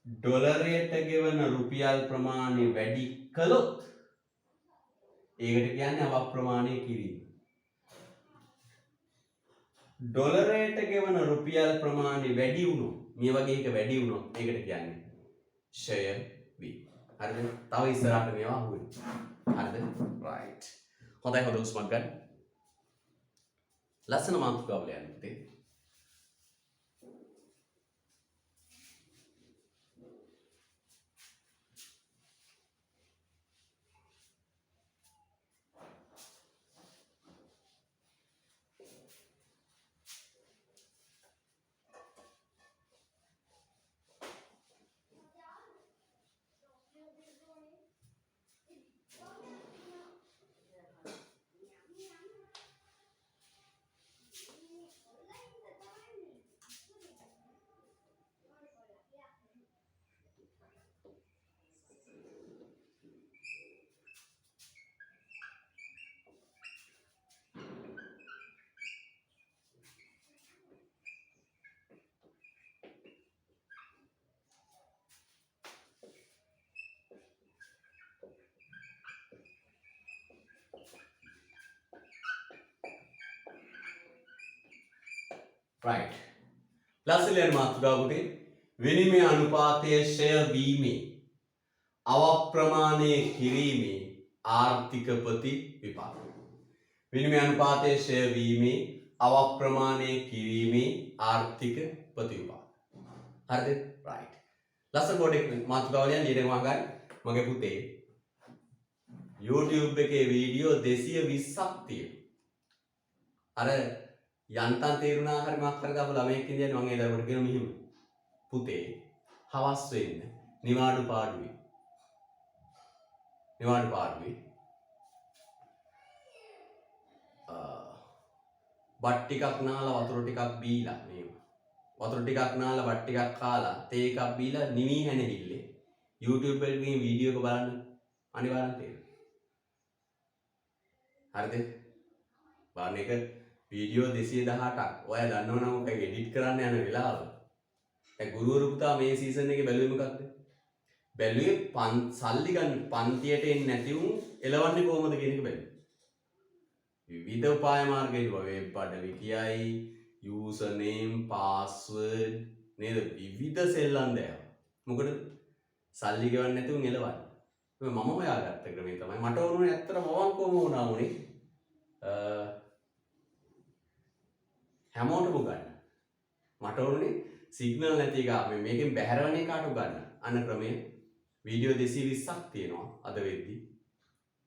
S1: ඩොලරයට ගෙවන රුපියල් ප්‍රමාණය වැඩි කළොත් ඒකට කියන්නේ අවප්‍රමාණය කිරීම. ඩොලරයට ගෙවන රුපියල් ප්‍රමාණය වැඩි වුණොත් මේ වගේ එක වැඩි වුණොත් ඒකට කියන්නේ ෂෙයා වීම. හරිද? තව ඉස්සරහට මේවා අහුවෙනවා. හරිද? right. හොඳයි හොඳ උස්මක් ගන්න. ලස්සන මාතෘකාවල යන්නේ. right. ලස්සන මාතෘකාවකදී විනිමය අනුපාතය ෂෙයා වීමේ අවප්‍රමාණය කිරීමේ ආර්ථික ප්‍රතිවිපාක. විනිමය අනුපාතය ෂෙයා වීමේ අවප්‍රමාණය කිරීමේ ආර්ථික ප්‍රතිවිපාක. හරිද? right. ලස්සන බෝඩ් එක මාතෘකාව ලියන්න ඊට මම ගන්න මගේ පුතේ YouTube එකේ වීඩියෝ 220ක් තියෙනවා. අර යන්තම් තේරුණා හරි මක් හරි දාපු ළමයෙක් ඉඳන් මම ඒ දරුවට කියන මෙහිම පුතේ හවස් වෙන්න නිවාඩු පාඩුවේ බත් ටිකක් නාලා වතුර ටිකක් බීලා මේ වතුර ටිකක් නාලා බත් ටිකක් කාලා තේ එකක් බීලා නිවි හැනෙවිල්ලේ YouTube එකේ වීඩියෝ එක බලන්න අනිවාර්යෙන් තේරෙනවා. හරිද? බලන්න එක වීඩියෝ 218ක්. ඔයා දන්නවනම් ඔක එඩිට් කරන්න යන වෙලාව. දැන් ගුරුවරු පුතා මේ සීසන් එකේ බැලුවේ මොකක්ද? බැලුවේ සල්ලි ගන්න පන්තියට එන්නේ නැති උන් එලවන්නේ කොහොමද කියන එක බැලුවේ. විවිධ උපාය මාර්ග ඉන්නවා. වෙබ් අඩවි කියයි, යූසර් නේම්, පාස්වර්ඩ් නේද? විවිධ සෙල්ලම් දෑව. මොකද සල්ලි ගෙවන්නේ නැති උන් එලවන්නේ. මම හොයාගත්ත ක්‍රමය තමයි මට ඕනේ ඇත්තටම මොවන්කෝම වුණා උනේ. හැමෝටම ගන්න. මට ඕනේ සිග්නල් නැති එක මේකෙන් බැහැරවන එකට ගන්න. අන්න ක්‍රමය වීඩියෝ 220ක් තියෙනවා අද වෙද්දි.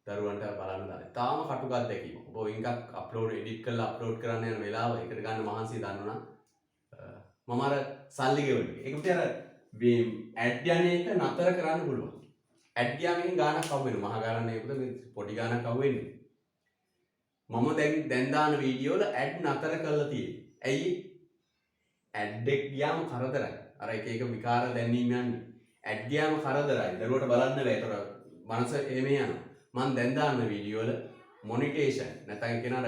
S1: දරුවන්ට බලන්න දාලා. තාම කටුකක් දැකීම. ඔබ එකක් අප්ලෝඩ් එඩිට් කරලා අප්ලෝඩ් කරන්න යන වෙලාව එකට ගන්න මහන්සිය දන්නවනම් මම අර සල්ලි ගෙවන්නේ. ඒක පිට අර මේ ඇඩ් යන එක නතර කරන්න පුළුවන්. ඇඩ් ගියාම එකෙන් ගාණක් අහු වෙනවා. මහ ගාණක් නෙවෙයි පුතේ මේ පොඩි ගාණක් අහු වෙන්නේ. මම දැන් දාන වීඩියෝ වල ඇඩ් නතර කරලා තියෙන්නේ. ඇයි? ඇඩ් එක ගියාම කරදරයි. අර එක විකාර දැනීම යන්නේ. ඇඩ් ගියාම කරදරයි. දරුවට බලන්න බෑ. ඒතර මනස එමේ යනවා. මම දැන් දාන වීඩියෝ වල මොනිටේෂන් නැත්නම් කියන අර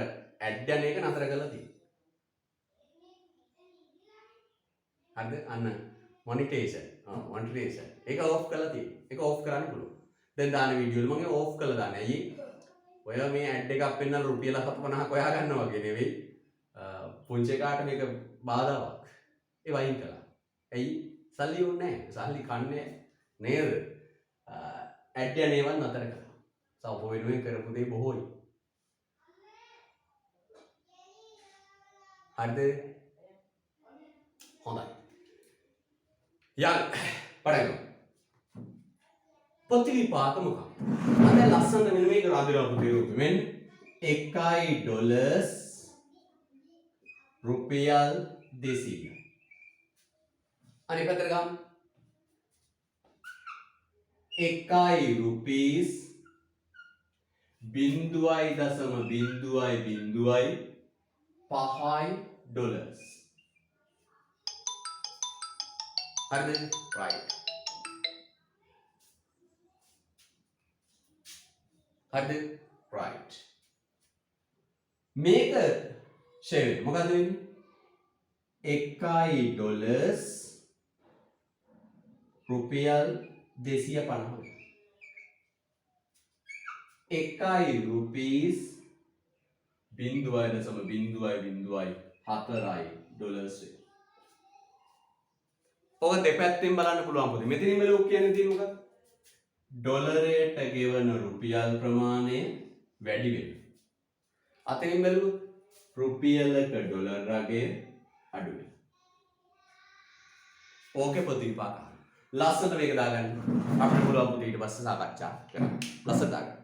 S1: ඇඩ් යන එක නතර කරලා තියෙනවා. හරිද? අන්න මොනිටේෂන්. ඒක ඕෆ් කරලා තියෙනවා. ඒක ඕෆ් කරන්න පුළුවන්. දැන් දාන වීඩියෝ වල මම ඕෆ් කරලා දාන්නේ. ඇයි? ඔය මේ ඇඩ් එකක් පෙන්නන රුපියල් 750ක් ඔයා ගන්නවා වගේ නෙවෙයි. පුංචි කාට මේක බාධාවක්. ඒ වයින් කළා. ඇයි? සල්ලි ඕනේ නැහැ. සල්ලි කන්නේ නේද? ඇඩ් යන ඒවා නතර කළා. සව් වෙනුවෙන් කරපු දේ බොහෝයි. හරිද? හොඳයි. යන්න පටන් ගමු. ප්‍රතිවිපාක මොකක්ද? අද ලස්සන මෙන්න මේක රාදිරා පුතේ මෙන්න $1 රුපියල් 200. අනිත් පැත්තට ගමු. 1 rupees 0.005 dollars. හරිද? right. හරිද? right. මේක ෂෙල් මොකද වෙන්නේ? $1 රුපියල් 250. 1 rupees 0.004 ඩොලර්ස් වේ. ඔක දෙපැත්තෙන් බලන්න පුළුවන් පොතේ. මෙතනින් බලුවොත් කියන්නේ තියෙන මොකක්ද? ඩොලරයට ගෙවන රුපියල් ප්‍රමාණය වැඩි වෙනවා. අතනින් බලුවොත් රුපියලක ඩොලර් රගය අඩු වෙනවා. ඕකේ ප්‍රතිපාක. ලස්සනට මේක දාගන්න. අපිට පුළුවන් පුතේ ඊට පස්සේ සාකච්ඡා කරන්න. ලස්සනට දාගන්න.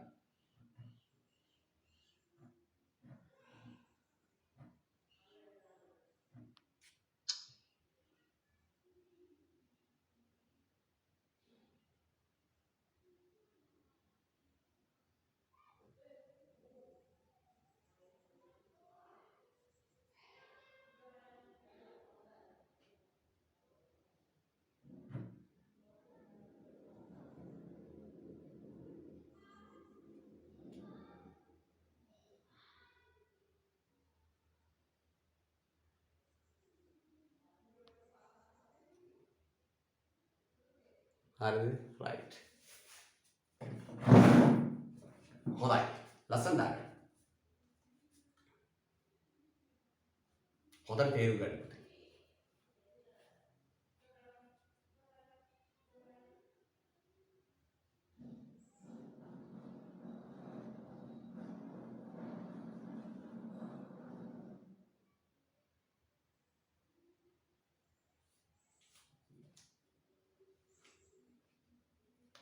S1: හරිද? right. හොඳයි. ලස්සන දාන්න. හොඳට තේරුම් ගන්න.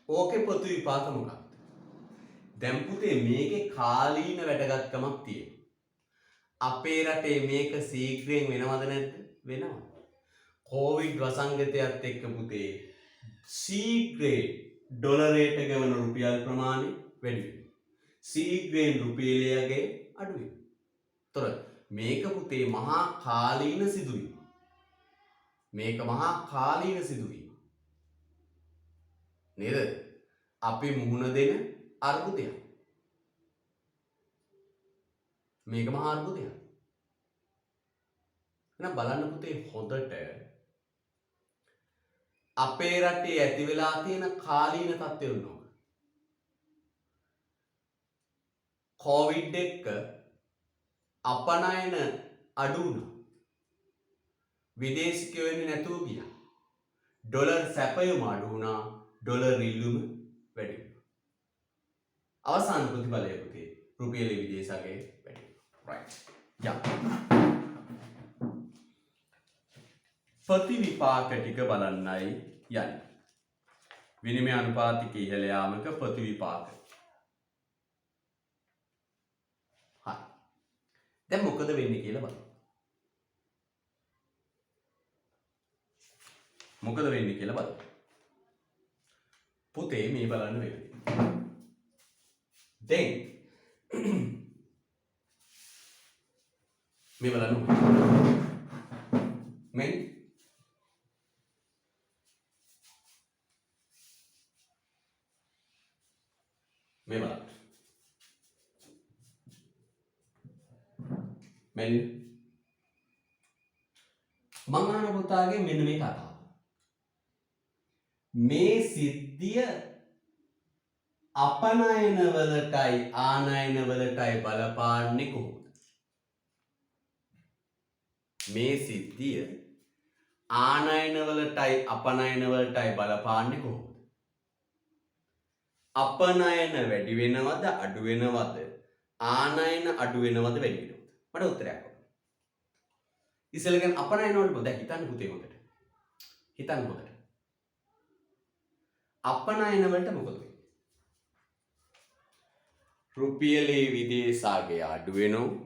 S1: ඕකේ පොදු විපාක මොකක්ද? දැන් පුතේ මේකේ කාලීන වැටගත්කමක් තියෙනවා. අපේ රටේ මේක සීඝ්‍රයෙන් වෙනවද නැද්ද? වෙනවා. කොවිඩ් වසංගතයත් එක්ක පුතේ සීඝ්‍රයෙන් ඩොලරයට ගෙවන රුපියල් ප්‍රමාණය වැඩි වෙනවා. සීඝ්‍රයෙන් රුපියලයේ අඩු වෙනවා. තොර මේක පුතේ මහා කාලීන සිදුවීම. මේක මහා කාලීන සිදුවීම. නේද? අපි මුහුණ දෙන අර්බුදයක්. මේක මහා අර්බුදයක්. එහෙනම් බලන්න පුතේ හොඳට අපේ රටේ ඇති වෙලා තියෙන කාලීන තත්ත්වය උනනවා. කොවිඩ් එක්ක අපනයන අඩු වුණා. විදේශිකයෝ එන්නේ නැතුව ගියා. ඩොලර් සැපයුම අඩු වුණා. ඩොලර් ඉල්ලුම වැඩි වුණා. අවසාන ප්‍රතිඵලය පුතේ රුපියලේ විදේශ අගය වැඩි වුණා. right. ප්‍රතිවිපාක ටික බලන්නයි යන්නේ. විනිමය අනුපාතික ඉහළ යාමක ප්‍රතිවිපාක. හරි. දැන් මොකද වෙන්නේ කියලා බලමු. මොකද වෙන්නේ කියලා බලමු. පුතේ මේ බලන්න වෙන්නේ. දැන් මේ බලන්න. මෙන් මේ බලන්න. මෙන්න මම අහන පුතාගේ මෙන්න මේ කතාව. මේ සිද්ධිය අපනයන වලටයි ආනයන වලටයි බලපාන්නේ කොහොමද? මේ සිද්ධිය ආනයන වලටයි අපනයන වලටයි බලපාන්නේ කොහොමද? අපනයන වැඩි වෙනවද අඩු වෙනවද? ආනයන අඩු වෙනවද වැඩි වෙනවද? මට උත්තරයක් ඕන. ඉස්සෙල්ලා අපනයන වලට දැන් හිතන්න පුතේ හොඳට. හිතන්න හොඳට. අපනයන වලට මොකද වෙන්නේ? රුපියලේ විදේශ අගය අඩු වෙනවා.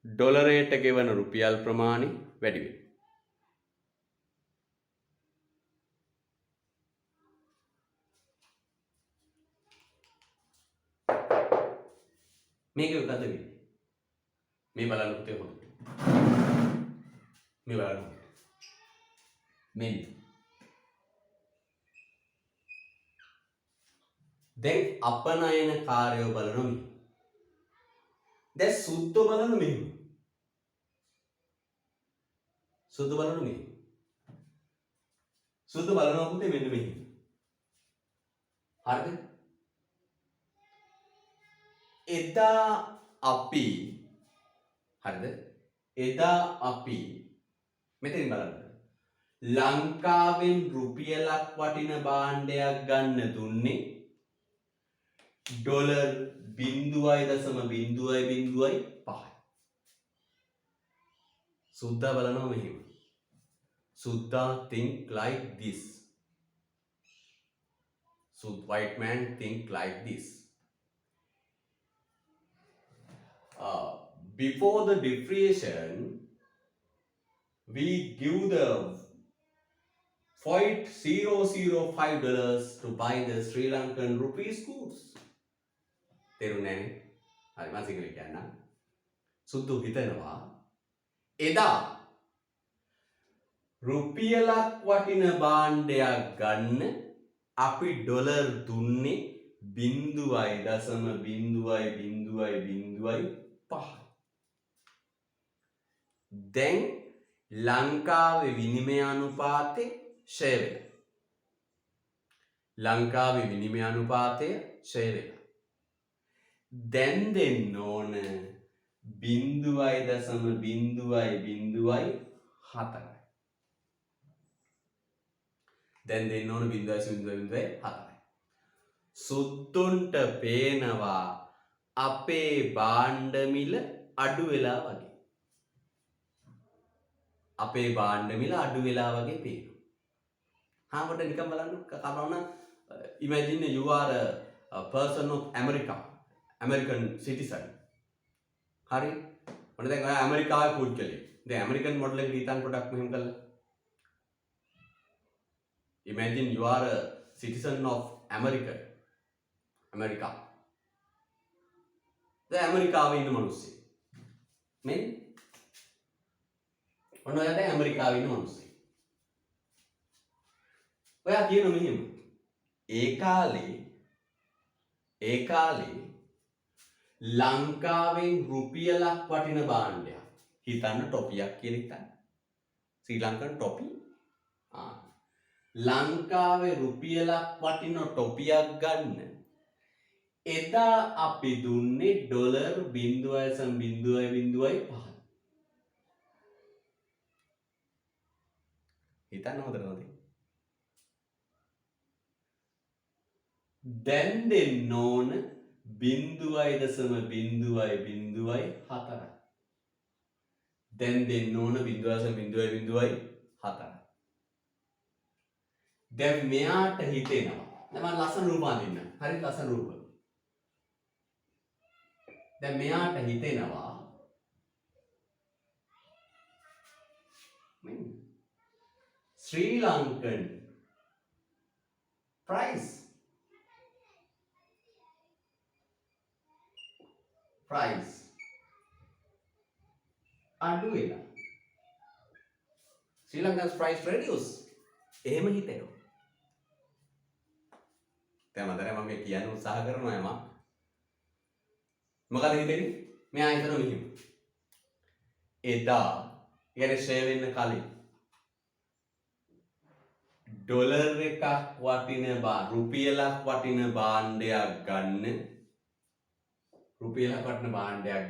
S1: ඩොලරයට ගෙවන රුපියල් ප්‍රමාණය වැඩි වෙනවා. මේක මොකද වෙන්නේ? මේ බලන්න පුතේ හොඳට. මේ බලන්න. මෙන්න දැන් අපනයන කාර්යය බලනවා මේ. දැන් සුද්ධ බලන මෙහෙම. සුද්ධ බලන මෙහෙම. සුද්ධ බලනවා පුතේ මෙන්න මෙහෙම. හරිද? එදා අපි හරිද? එදා අපි මෙතන බලන්න. ලංකාවෙන් රුපියලක් වටින භාණ්ඩයක් ගන්න දුන්නේ ඩොලර් 0.005යි. සුද්දා බලනවා මෙහෙම. සුද්දා think like this. White man think like this. Before the depreciation, we give the $0.005 to buy the Sri Lankan rupees goods. තේරුණේ නැහැ? හරි මම සිංහලෙන් කියන්නම්. සුදු හිතනවා එදා රුපියලක් වටින භාණ්ඩයක් ගන්න අපි ඩොලර් දුන්නේ 0.005. දැන් ලංකාවේ විනිමය අනුපාතය ෂෙය වෙනවා. ලංකාවේ විනිමය අනුපාතය ෂෙය වෙනවා. දැන් දෙන්න ඕන 0.004. දැන් දෙන්න ඕන 0.004. සුද්දුන්ට පේනවා අපේ භාණ්ඩ මිල අඩු වෙලා වගේ. අපේ භාණ්ඩ මිල අඩු වෙලා වගේ පේනවා. හාමුදුරුවෝ නිකන් බලන්න කතාවන imagine you are a person of American citizen. හරි. ඔන්න දැන් ඔයා ඇමරිකාවේ පුද්ගලයෙක්. දැන් ඇමරිකන් මොඩල් එකට හිතන්න පොඩක් මෙහෙම කළා. Imagine you are a citizen of America. දැන් ඇමරිකාවේ ඉන්න මිනිස්සෙක්. මේ ඔන්න ඔයා දැන් ඇමරිකාවේ ඉන්න මිනිස්සෙක්. ඔයා කියන මෙහෙම ඒ කාලේ ලංකාවෙන් රුපියලක් වටින භාණ්ඩයක් හිතන්න ටොපියක් කියලා හිතන්න. ශ්‍රී ලංකන් ටොපි. ලංකාවේ රුපියලක් වටින ටොපියක් ගන්න එදා අපි දුන්නේ ඩොලර් 0.005. හිතන්න හොඳට නේද? දැන් දෙන්න ඕන 0.004. දැන් දෙන්න ඕන 0.004. දැන් මෙයාට හිතෙනවා. දැන් මම ලස්සන රූප අඳින්න. හරි ලස්සන රූප. දැන් මෙයාට හිතෙනවා ශ්‍රී ලංකන් price අඩු වෙලා ශ්‍රී ලංකන්ස් price reduce එහෙම හිතෙනවා. දැන් මම මේ කියන්න උත්සාහ කරනවා යම මොකද හිතෙන්නේ? මෙයා හිතනවා මෙහෙම. එදා කියන්නේ ෂෙයා වෙන්න කලින් ඩොලර් එකක් වටින රුපියලක් වටින භාණ්ඩයක්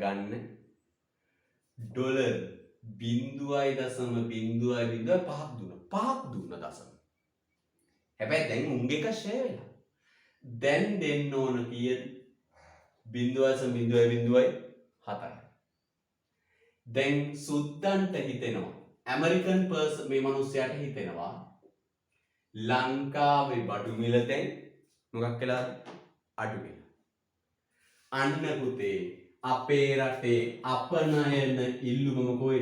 S1: ගන්න ඩොලර් 0.005ක් දුන්නා දසම. හැබැයි දැන් උන්ගේ එක ෂෙයා වෙලා. දැන් දෙන්න ඕන කීයද? 0.004. දැන් සුද්දන්ට හිතෙනවා ඇමරිකන් පර්සන් මේ මිනිස්සයාට හිතෙනවා ලංකාවේ බඩු මිල දැන් මොකක් වෙලාද අඩු වෙලා. අන්න පුතේ අපේ රටේ අපනයන ඉල්ලුම මොකෝ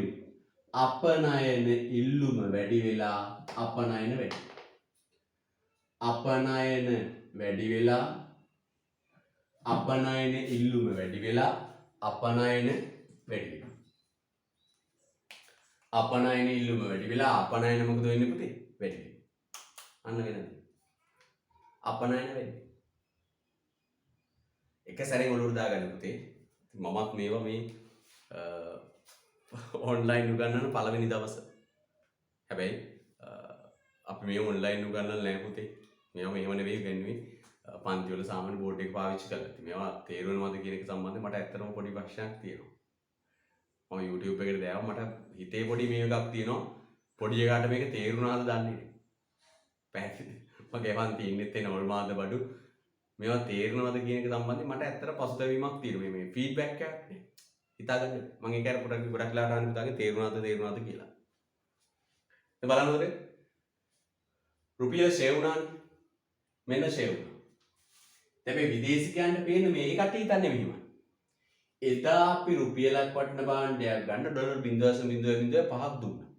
S1: අපනයන ඉල්ලුම වැඩි වෙලා අපනයන වැඩි. අපනයන වැඩි වෙලා අපනයන ඉල්ලුම වැඩි වෙලා අපනයන වැඩි වෙනවා. අපනයන ඉල්ලුම වැඩි වෙලා අපනයන මොකද වෙන්නේ පුතේ? වැඩි වෙනවා. අන්න වෙනද? අපනයන වැඩි. එක සැරේ ඔලුවට දාගන්න පුතේ. මමත් මේවා මේ ඔන්ලයින් උගන්වන පළවෙනි දවස. හැබැයි අපි මේ ඔන්ලයින් උගන්වන්න නැහැ පුතේ. මේවා මෙහෙම නෙවෙයි ගන්නේ. පන්ති වල සාමාන්‍ය බෝඩ් එක පාවිච්චි කරලා ඉතින් මේවා තේරුණාද කියන එක සම්බන්ධයෙන් මට ඇත්තටම පොඩි ප්‍රශ්නයක් තියෙනවා. මම YouTube එකට දැම්මා මට හිතේ පොඩි මේකක් තියෙනවා. පොඩි එකාට මේක තේරුණාද දන්නේ නැහැ. පැහැදිලි. මගේ පන්ති ඉන්නෙත් එන ඔල්මාද බඩු මේවා තේරුණාද කියන එක සම්බන්ධයෙන් මට ඇත්තට පසුතැවීමක් තියෙනවා. මේ ෆීඩ්බැක් එකක් නේ. හිතාගන්න. මම ඒක අර ගොඩක් වෙලාවට අහන්න පුතාගේ තේරුණාද කියලා. දැන් බලන්නද? රුපියල් ෂෙයා වුණානේ. මෙන්න ෂෙයා වුණා. දැන් මේ විදේශිකයන්ට පේන මේ කට්ටිය හිතන්නේ මෙහෙමයි. එදා අපි රුපියලක් වටින භාණ්ඩයක් ගන්න ඩොලර් 0.005ක් දුන්නා.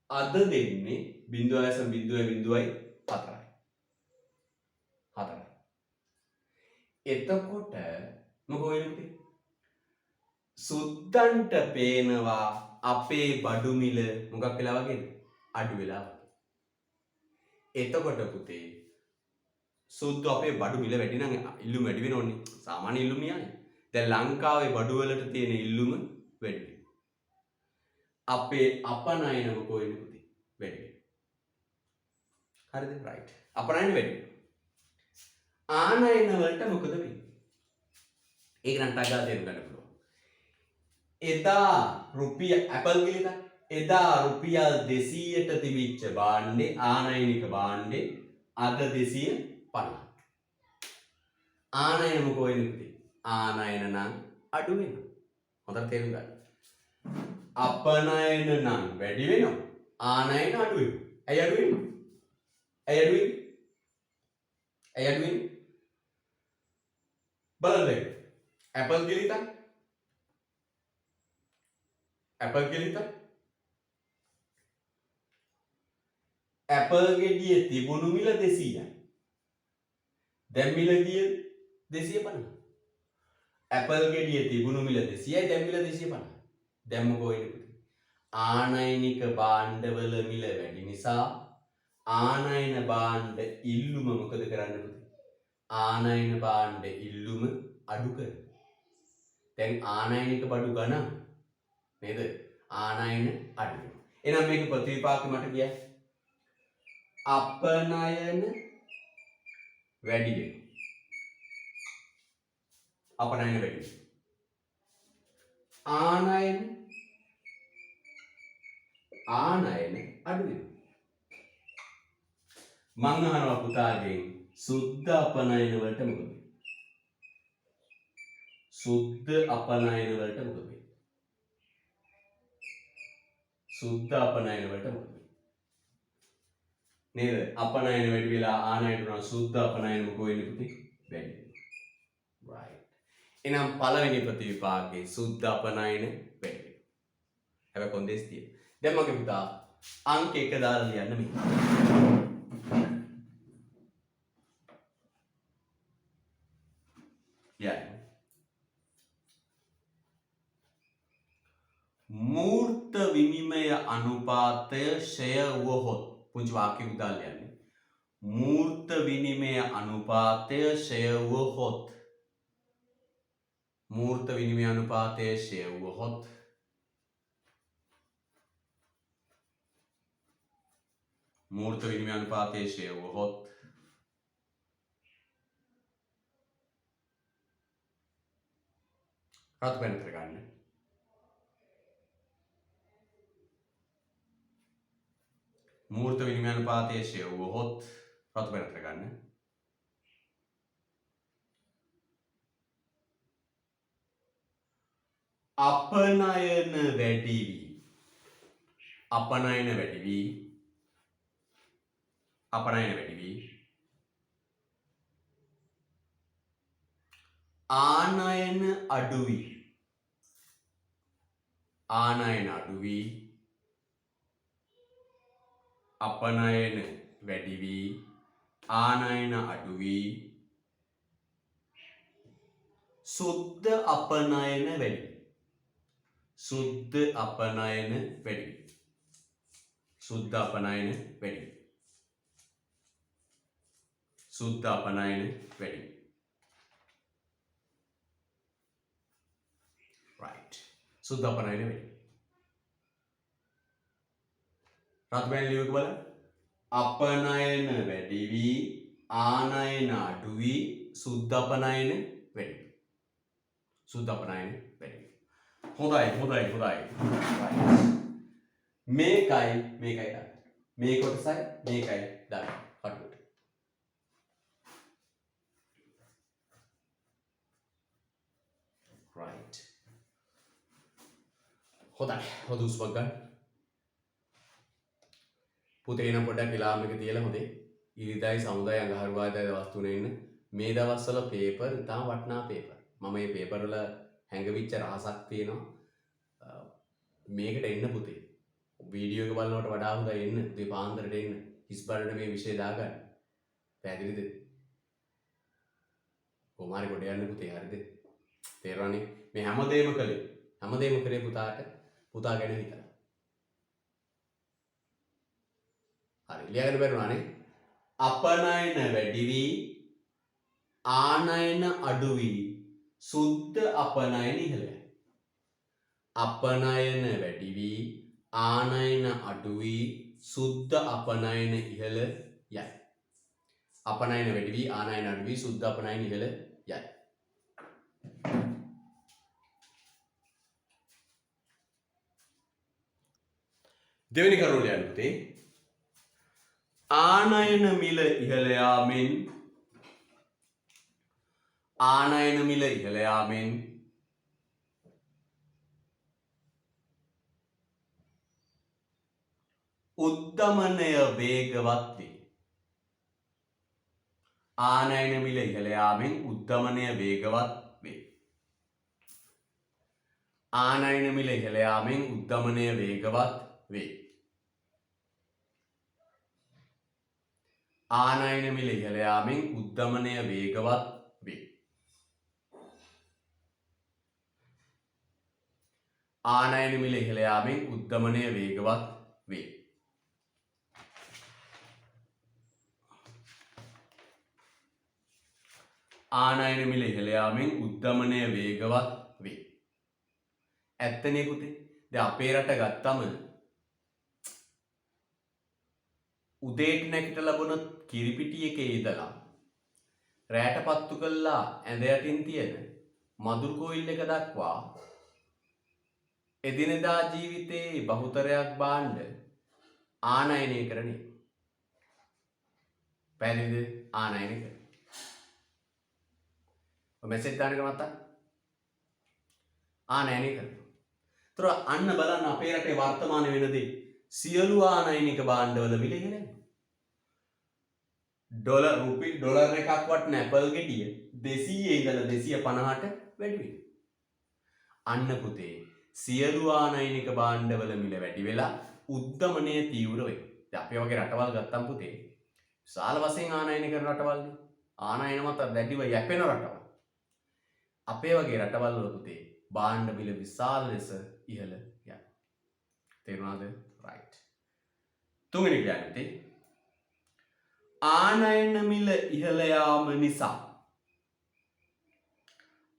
S1: අද දෙන්නේ 0.004යි. එතකොට මොකෝ වෙන්නේ? සුද්දන්ට පේනවා අපේ බඩු මිල මොකක් වෙලා වගේද? අඩු වෙලා වගේ. එතකොට පුතේ සුද්ද අපේ බඩු මිල වැඩි නම් ඉල්ලුම වැඩි වෙනෝනේ. සාමාන්‍ය ඉල්ලුම නියනේ. දැන් ලංකාවේ බඩු වලට තියෙන ඉල්ලුම වැඩි වෙනවා. අපේ අපනයන මොකෝ වෙන්නේ පුතේ? වැඩි වෙනවා. හරිද? රයිට්. අපනයන වැඩි වෙනවා. ආනයන වලට මොකද වෙන්නේ? ඒක නම් ටගා තේරුම් ගන්න පුළුවන්. එදා රුපියල් ඇපල් ගිලින එදා රුපියල් 200ට තිබිච්ච භාණ්ඩේ ආනයනික භාණ්ඩේ අද 250. ආනයන මොකෝ වෙන්නේ පුතේ? ආනයන නම් අඩු වෙනවා. හොඳට තේරුම් ගන්න. අපනයන නම් වැඩි වෙනවා. ආනයන අඩු වෙනවා. ඇයි අඩු වෙන්නේ? ඇයි අඩු වෙන්නේ? බලන්න දැන්. ඇපල් කියලා හිතන්න. ඇපල් කියලා හිතන්න. ඇපල් ගෙඩියේ තිබුණු මිල 200යි. දැන් මිල කීයද? 250. ඇපල් ගෙඩියේ තිබුණු මිල 200යි දැන් මිල 250. දැන් මොකෝ වෙන්නේ පුතේ? ආනයනික භාණ්ඩවල මිල වැඩි නිසා ආනයන භාණ්ඩ ඉල්ලුම මොකද කරන්න පුතේ? ආනයන භාණ්ඩ ඉල්ලුම අඩු කරනවා. දැන් ආනයනික බඩු ගණන් නේද? ආනයන අඩු වෙනවා. එහෙනම් මේක ප්‍රතිවිපාක මට කියන්න. අපනයන වැඩි වෙනවා. අපනයන වැඩි වෙනවා. ආනයන අඩු වෙනවා. මං අහනවා පුතාගෙන් සුද්ධ අපනයන වලට මොකද වෙන්නේ? සුද්ධ අපනයන වලට මොකද වෙන්නේ? සුද්ධ අපනයන වලට මොකද වෙන්නේ? නේද? අපනයන වැඩි වෙලා ආනයන උනා සුද්ධ අපනයන මොකෝ වෙන්නේ පුතේ? වැඩි වෙනවා. right. එහෙනම් පළවෙනි ප්‍රතිවිපාකේ සුද්ධ අපනයන වැඩි වෙනවා. හැබැයි කොන්දේස් තියෙන. දැන් මගේ පුතා අංක 1 දාලා ලියන්න මේ. මූර්ත විනිමය අනුපාතය ෂය වුවහොත් පුංචි වාක්‍යයක් දාලා ලියන්න. මූර්ත විනිමය අනුපාතය ෂය වුවහොත් මූර්ත විනිමය අනුපාතය ෂය වුවහොත් මූර්ත විනිමය අනුපාතය ෂය වුවහොත් රත් වෙන කරගන්න. මූර්ත විනිමය අනුපාතය ෂය වුවහොත් රත් වෙන කරගන්න. අපනයන වැඩි වී ආනයන අඩු වී අපනයන වැඩි වී ආනයන අඩු වී සුද්ධ අපනයන වැඩි සුද්ධ අපනයන වැඩි සුද්ධ අපනයන වැඩි සුද්ධ අපනයන වැඩි right සුද්ධ අපනයන වැඩි රත් වෙන ලියුක බලන්න අපනයන වැඩි වී ආනයන අඩු වී සුද්ධ අපනයන වැඩි සුද්ධ අපනයන වැඩි හොඳයි right මේකයි දාන්න මේ කොටසයි මේකයි දාන්න කටුවට right හොඳයි හොඳ උස්මක් ගන්න පුතේ නම් පොඩ්ඩක් එලාම් එක තියලා හොඳේ ඉරිදායි සමුදායි අඟහරුවාදායි දවස් තුනේ ඉන්න මේ දවස්වල පේපර් ඉතාම වටිනා පේපර් මම මේ පේපර් වල හැංගවිච්ච රහසක් තියෙනවා මේකට එන්න පුතේ වීඩියෝ එක බලනකොට වඩා හොඳයි එන්න උදේ පාන්දරට එන්න හිස් බලන්න මේ විෂය දාගන්න පැහැදිලිද කොමාරි කොට යන්න පුතේ හරිද තේරෙනවනේ මේ හැමදේම කරේ පුතා ගැන හිතලා හරි ලියන්න බැරුණානේ අපනයන වැඩි වී ආනයන අඩු වී සුද්ධ අපනයන ඉහළයි අපනයන වැඩි වී ආනයන අඩු වී සුද්ධ අපනයන ඉහළ යයි අපනයන වැඩි වී ආනයන අඩු වී සුද්ධ අපනයන ඉහළ යයි දෙවෙනි කරුණ ලියන්න පුතේ ආනයන මිල ඉහළ යාමෙන් උද්ධමනය වේගවත් වේ ආනයන මිල ඉහළ යාමෙන් උද්ධමනය වේගවත් වේ. ආනයන මිල ඉහළ යාමෙන් උද්ධමනය වේගවත් වේ. ආනයන මිල ඉහළ යාමෙන් උද්ධමනය වේගවත් වේ. ආනයන මිල ඉහළ යාමෙන් උද්ධමනය වේගවත් වේ. ආනයන මිල ඉහළ යාමෙන් උද්ධමනය වේගවත් වේ. ඇත්තනේ පුතේ. දැන් අපේ රට ගත්තම උදේට නැගිටලා බොන කිරිපිටියකේ ඉඳලා රැට පත්තු කළා ඇඳ යටින් තියෙන මදුරු කොයිල් එක දක්වා එදිනෙදා ජීවිතයේ බහුතරයක් භාණ්ඩ ආනයනය කරන්නේ. පැහැදිලිද? ආනයනය කරන. ඔය මෙසේජ් දාන්න මතක්. ආනයනය කරනවා. ඒතර අන්න බලන්න අපේ රටේ වර්තමාන වෙනදී සියලු ආනයනික භාණ්ඩවල මිල ඉහළ යනවා. ඩොලර් එකක් වටන ඇපල් ගෙඩිය 200 ඉඳලා 250ට වැඩි වෙනවා. අන්න පුතේ සියලු ආනයනික භාණ්ඩවල මිල වැඩි වෙලා උද්ධමනය තීව්‍ර වෙනවා. දැන් අපේ වගේ රටවල් ගත්තම් පුතේ විශාල වශයෙන් ආනයනය කරන රටවල්නේ. ආනයන මත දැඩිව යැපෙන රටවල්. අපේ වගේ රටවල් වල පුතේ භාණ්ඩ මිල විශාල ලෙස ඉහළ යනවා. තේරුණාද? රයිට්. තුන්වෙනි ක්‍රියාවලිය ආනයන මිල ඉහළ යාම නිසා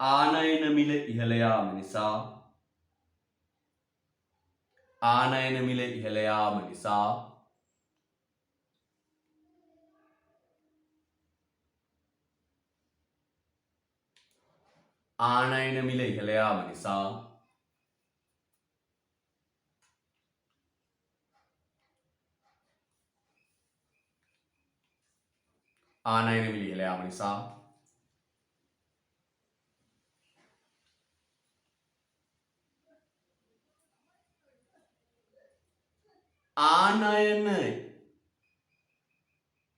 S1: ආනයන මිල ඉහළ යාම නිසා ආනයන මිල ඉහළ යාම නිසා ආනයන මිල ඉහළ යාම නිසා ආනයන මිල ඉහළ යාම නිසා ආනයන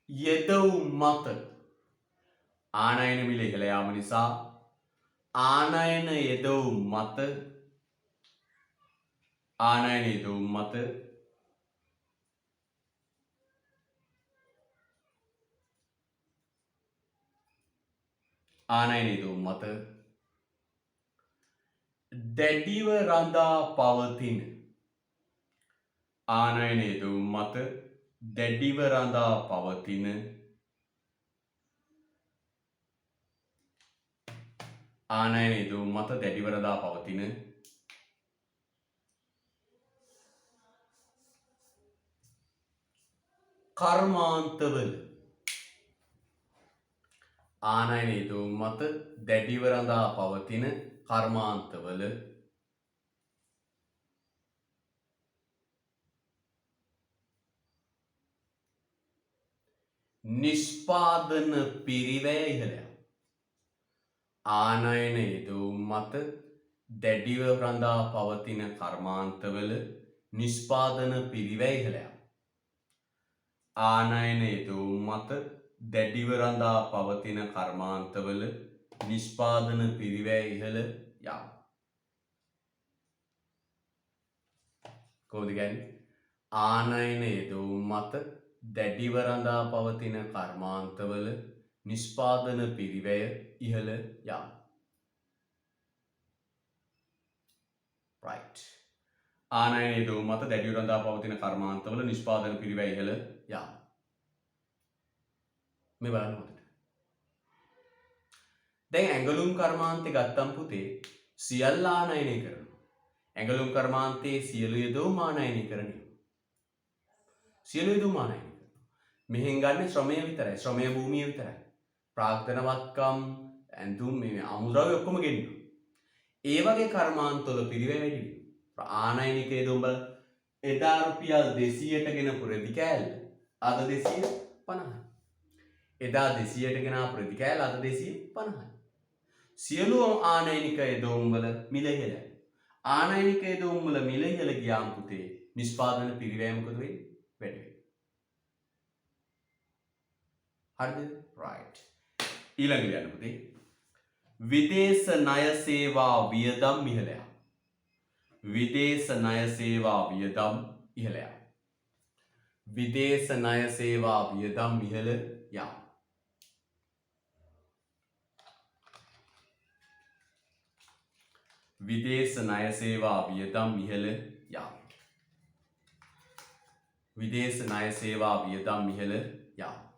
S1: යෙදවුම් මත ආනයන මිල ඉහළ යාම නිසා ආනයන යෙදවුම් මත ආනයන යෙදවුම් මත ආනයන යෙදවුම් මත දැඩිව රඳා පවතින ආනයන යෙදවුම් මත දැඩිව රඳා පවතින ආනයන යෙදවුම් මත දැඩිව රඳා පවතින කර්මාන්තවල ආනයන යෙදවුම් මත දැඩිව රඳා පවතින කර්මාන්තවල නිෂ්පාදන පිරිවැය ඉහළ යනවා. ආනයන යෙදවුම් මත දැඩිව රඳා පවතින කර්මාන්තවල නිෂ්පාදන පිරිවැය ඉහළ යනවා. ආනයන යෙදවුම් මත දැඩිව රඳා පවතින කර්මාන්තවල නිෂ්පාදන පිරිවැය ඉහළ යනවා. කොහොමද කියන්නේ? ආනයන යෙදවුම් මත දැඩිව රඳා පවතින කර්මාන්තවල නිෂ්පාදන පිරිවැය ඉහළ යනවා. right. ආනයන යෙදවුම් මත දැඩිව රඳා පවතින කර්මාන්තවල නිෂ්පාදන පිරිවැය ඉහළ යනවා. මේ බලන්න හොඳට. දැන් ඇඟලුම් කර්මාන්තේ ගත්තම් පුතේ සියල්ල ආනයනය කරනවා. ඇඟලුම් කර්මාන්තයේ සියලු යෙදවුම් ආනයනය කරනවා. සියලු යෙදවුම් ආනයනය කරනවා. මෙහෙන් ගන්න ශ්‍රමය විතරයි. ශ්‍රමය භූමිය විතරයි. ප්‍රාග්ධනවත්කම් ඇඳුම් මේ අමුද්‍රව්‍ය ඔක්කොම ගෙන්නවා. ඒ වගේ කර්මාන්තවල පිරිවැය වැඩි වෙනවා. ආනයනික යෙදවුම් බල එදා රුපියල් 200ට ගෙනපු රෙදි කෑල්ල අද 250යි. එදා 200ට ගෙනාපු රෙදි කෑල්ල අද 250යි. සියලු ආනයනික යෙදවුම් වල මිල ඉහළයි. ආනයනික යෙදවුම් වල මිල ඉහළ ගියාම පුතේ නිෂ්පාදන පිරිවැය මොකද වෙන්නේ? වැඩි වෙනවා. හරිද? right. ඊළඟ ලියන්න පුතේ. විදේශ ණය සේවා වියදම් ඉහළ යාම. විදේශ ණය සේවා වියදම් ඉහළ යාම. විදේශ ණය සේවා වියදම් ඉහළ යාම. විදේශ ණය සේවා වියදම් ඉහළ යාම. විදේශ ණය සේවා වියදම් ඉහළ යාම.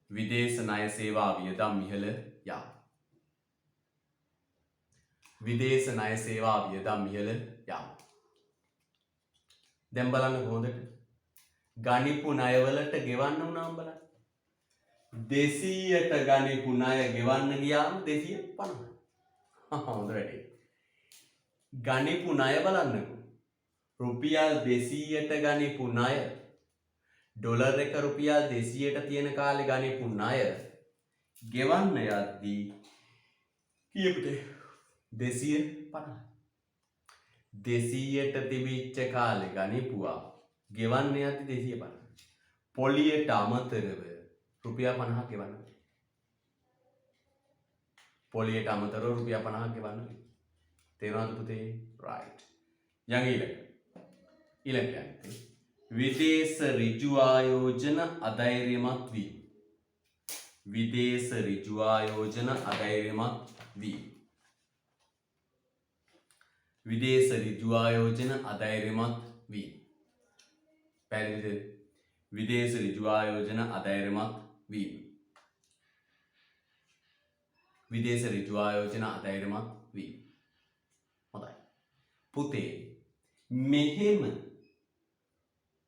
S1: විදේශ ණය සේවා වියදම් ඉහළ යාම. විදේශ ණය සේවා වියදම් ඉහළ යාම. දැන් බලන්න කොහොමද ගනිපු ණයවලට ගෙවන්න උනාම බලන්න. 200ට ගනිපු ණය ගෙවන්න ගියාම 250. හොඳ වැඩේ. ගනිපු ණය බලන්නකෝ. රුපියල් 200ට ගනිපු ණය ඩොලර් එක රුපියල් 200ට තියෙන කාලේ ගනිපු ණය ගෙවන්න යද්දී කීයකට 250. 200ට තිබිච්ච කාලේ ගනිපුවා ගෙවන්න යද්දී 250. පොලියට අමතරව රුපියල් 50ක් ගෙවන්න. පොලියට අමතරව රුපියල් 50ක් ගෙවන්න. තේරෙනවද පුතේ? right. යන් ඊළඟ විදේශ ඍජු ආයෝජන අධෛර්යමත් වීම. විදේශ ඍජු ආයෝජන අධෛර්යමත් වීම. විදේශ ඍජු ආයෝජන අධෛර්යමත් වීම. පැහැදිලිද? විදේශ ඍජු ආයෝජන අධෛර්යමත් වීම. විදේශ ඍජු ආයෝජන අධෛර්යමත් වීම. හොඳයි. පුතේ මෙහෙම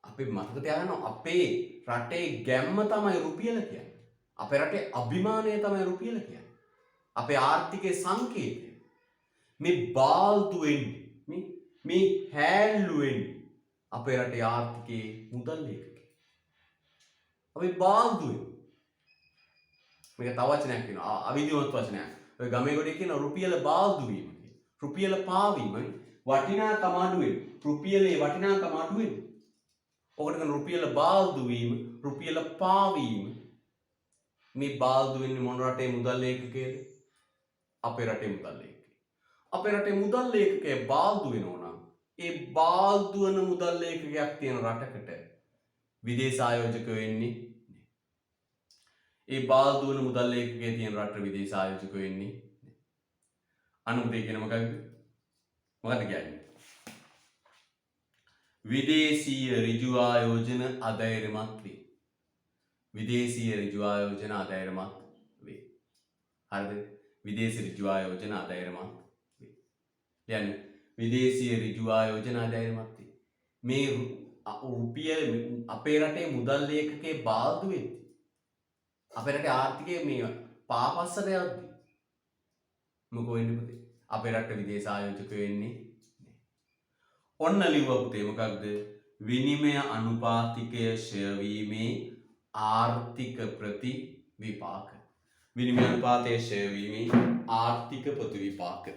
S1: අපි මතක තියාගන්න අපේ රටේ ගැම්ම තමයි රුපියල කියන්නේ. අපේ රටේ අභිමානය තමයි රුපියල කියන්නේ. අපේ ආර්ථිකයේ සංකේතය. මේ බාල්දු වෙන්නේ මේ හැල්ලු වෙන්නේ අපේ රටේ ආර්ථිකයේ මුදල් ලේඛකේ. අපි බාල්දු වෙන්නේ. මේක තව වචනයක් කියනවා. අවිධිමත් වචනයක්. ඔය ගමේ ගොඩේ කියන රුපියල බාල්දු වීම කියන. රුපියල පාවීම වටිනාකම අඩු වෙන. රුපියලේ වටිනාකම අඩු වෙන. ඔකට කියන රුපියල බාල්දු වීම, රුපියල පාවීම. මේ බාල්දු වෙන්නේ මොන රටේ මුදල් ලේඛකයේද? අපේ රටේ මුදල් ලේඛකේ. අපේ රටේ මුදල් ලේඛකය බාල්දු වෙනවා නම් ඒ බාල්දු වෙන මුදල් ලේඛකයක් තියෙන රටකට විදේශ ආයෝජක වෙන්නේ නැහැ. ඒ බාල්දු වෙන මුදල් ලේඛකයේ තියෙන රටට විදේශ ආයෝජක වෙන්නේ නැහැ. අනුමුදේ කියන මොකක්ද? මොකක්ද කියන්නේ? විදේශීය ඍජු ආයෝජන අධෛර්යමත් වේ. විදේශීය ඍජු ආයෝජන අධෛර්යමත් වේ. හරිද? විදේශීය ඍජු ආයෝජන අධෛර්යමත් වේ. කියන්නේ විදේශීය ඍජු ආයෝජන අධෛර්යමත් වේ. මේ රුපියල් අපේ රටේ මුදල් ලේඛකයේ බාල්දු වෙද්දී අපේ රටේ ආර්ථිකයේ මේ පාපස්සට යද්දී මොකෝ වෙන්නේ පුතේ? අපේ රට විදේශ ආයෝජක වෙන්නේ ඔන්න ලිව්වා පුතේ මොකක්ද? විනිමය අනුපාතිකය ක්ෂය වීමේ ආර්ථික ප්‍රතිවිපාක. විනිමය අනුපාතය ක්ෂය වීමේ ආර්ථික ප්‍රතිවිපාක.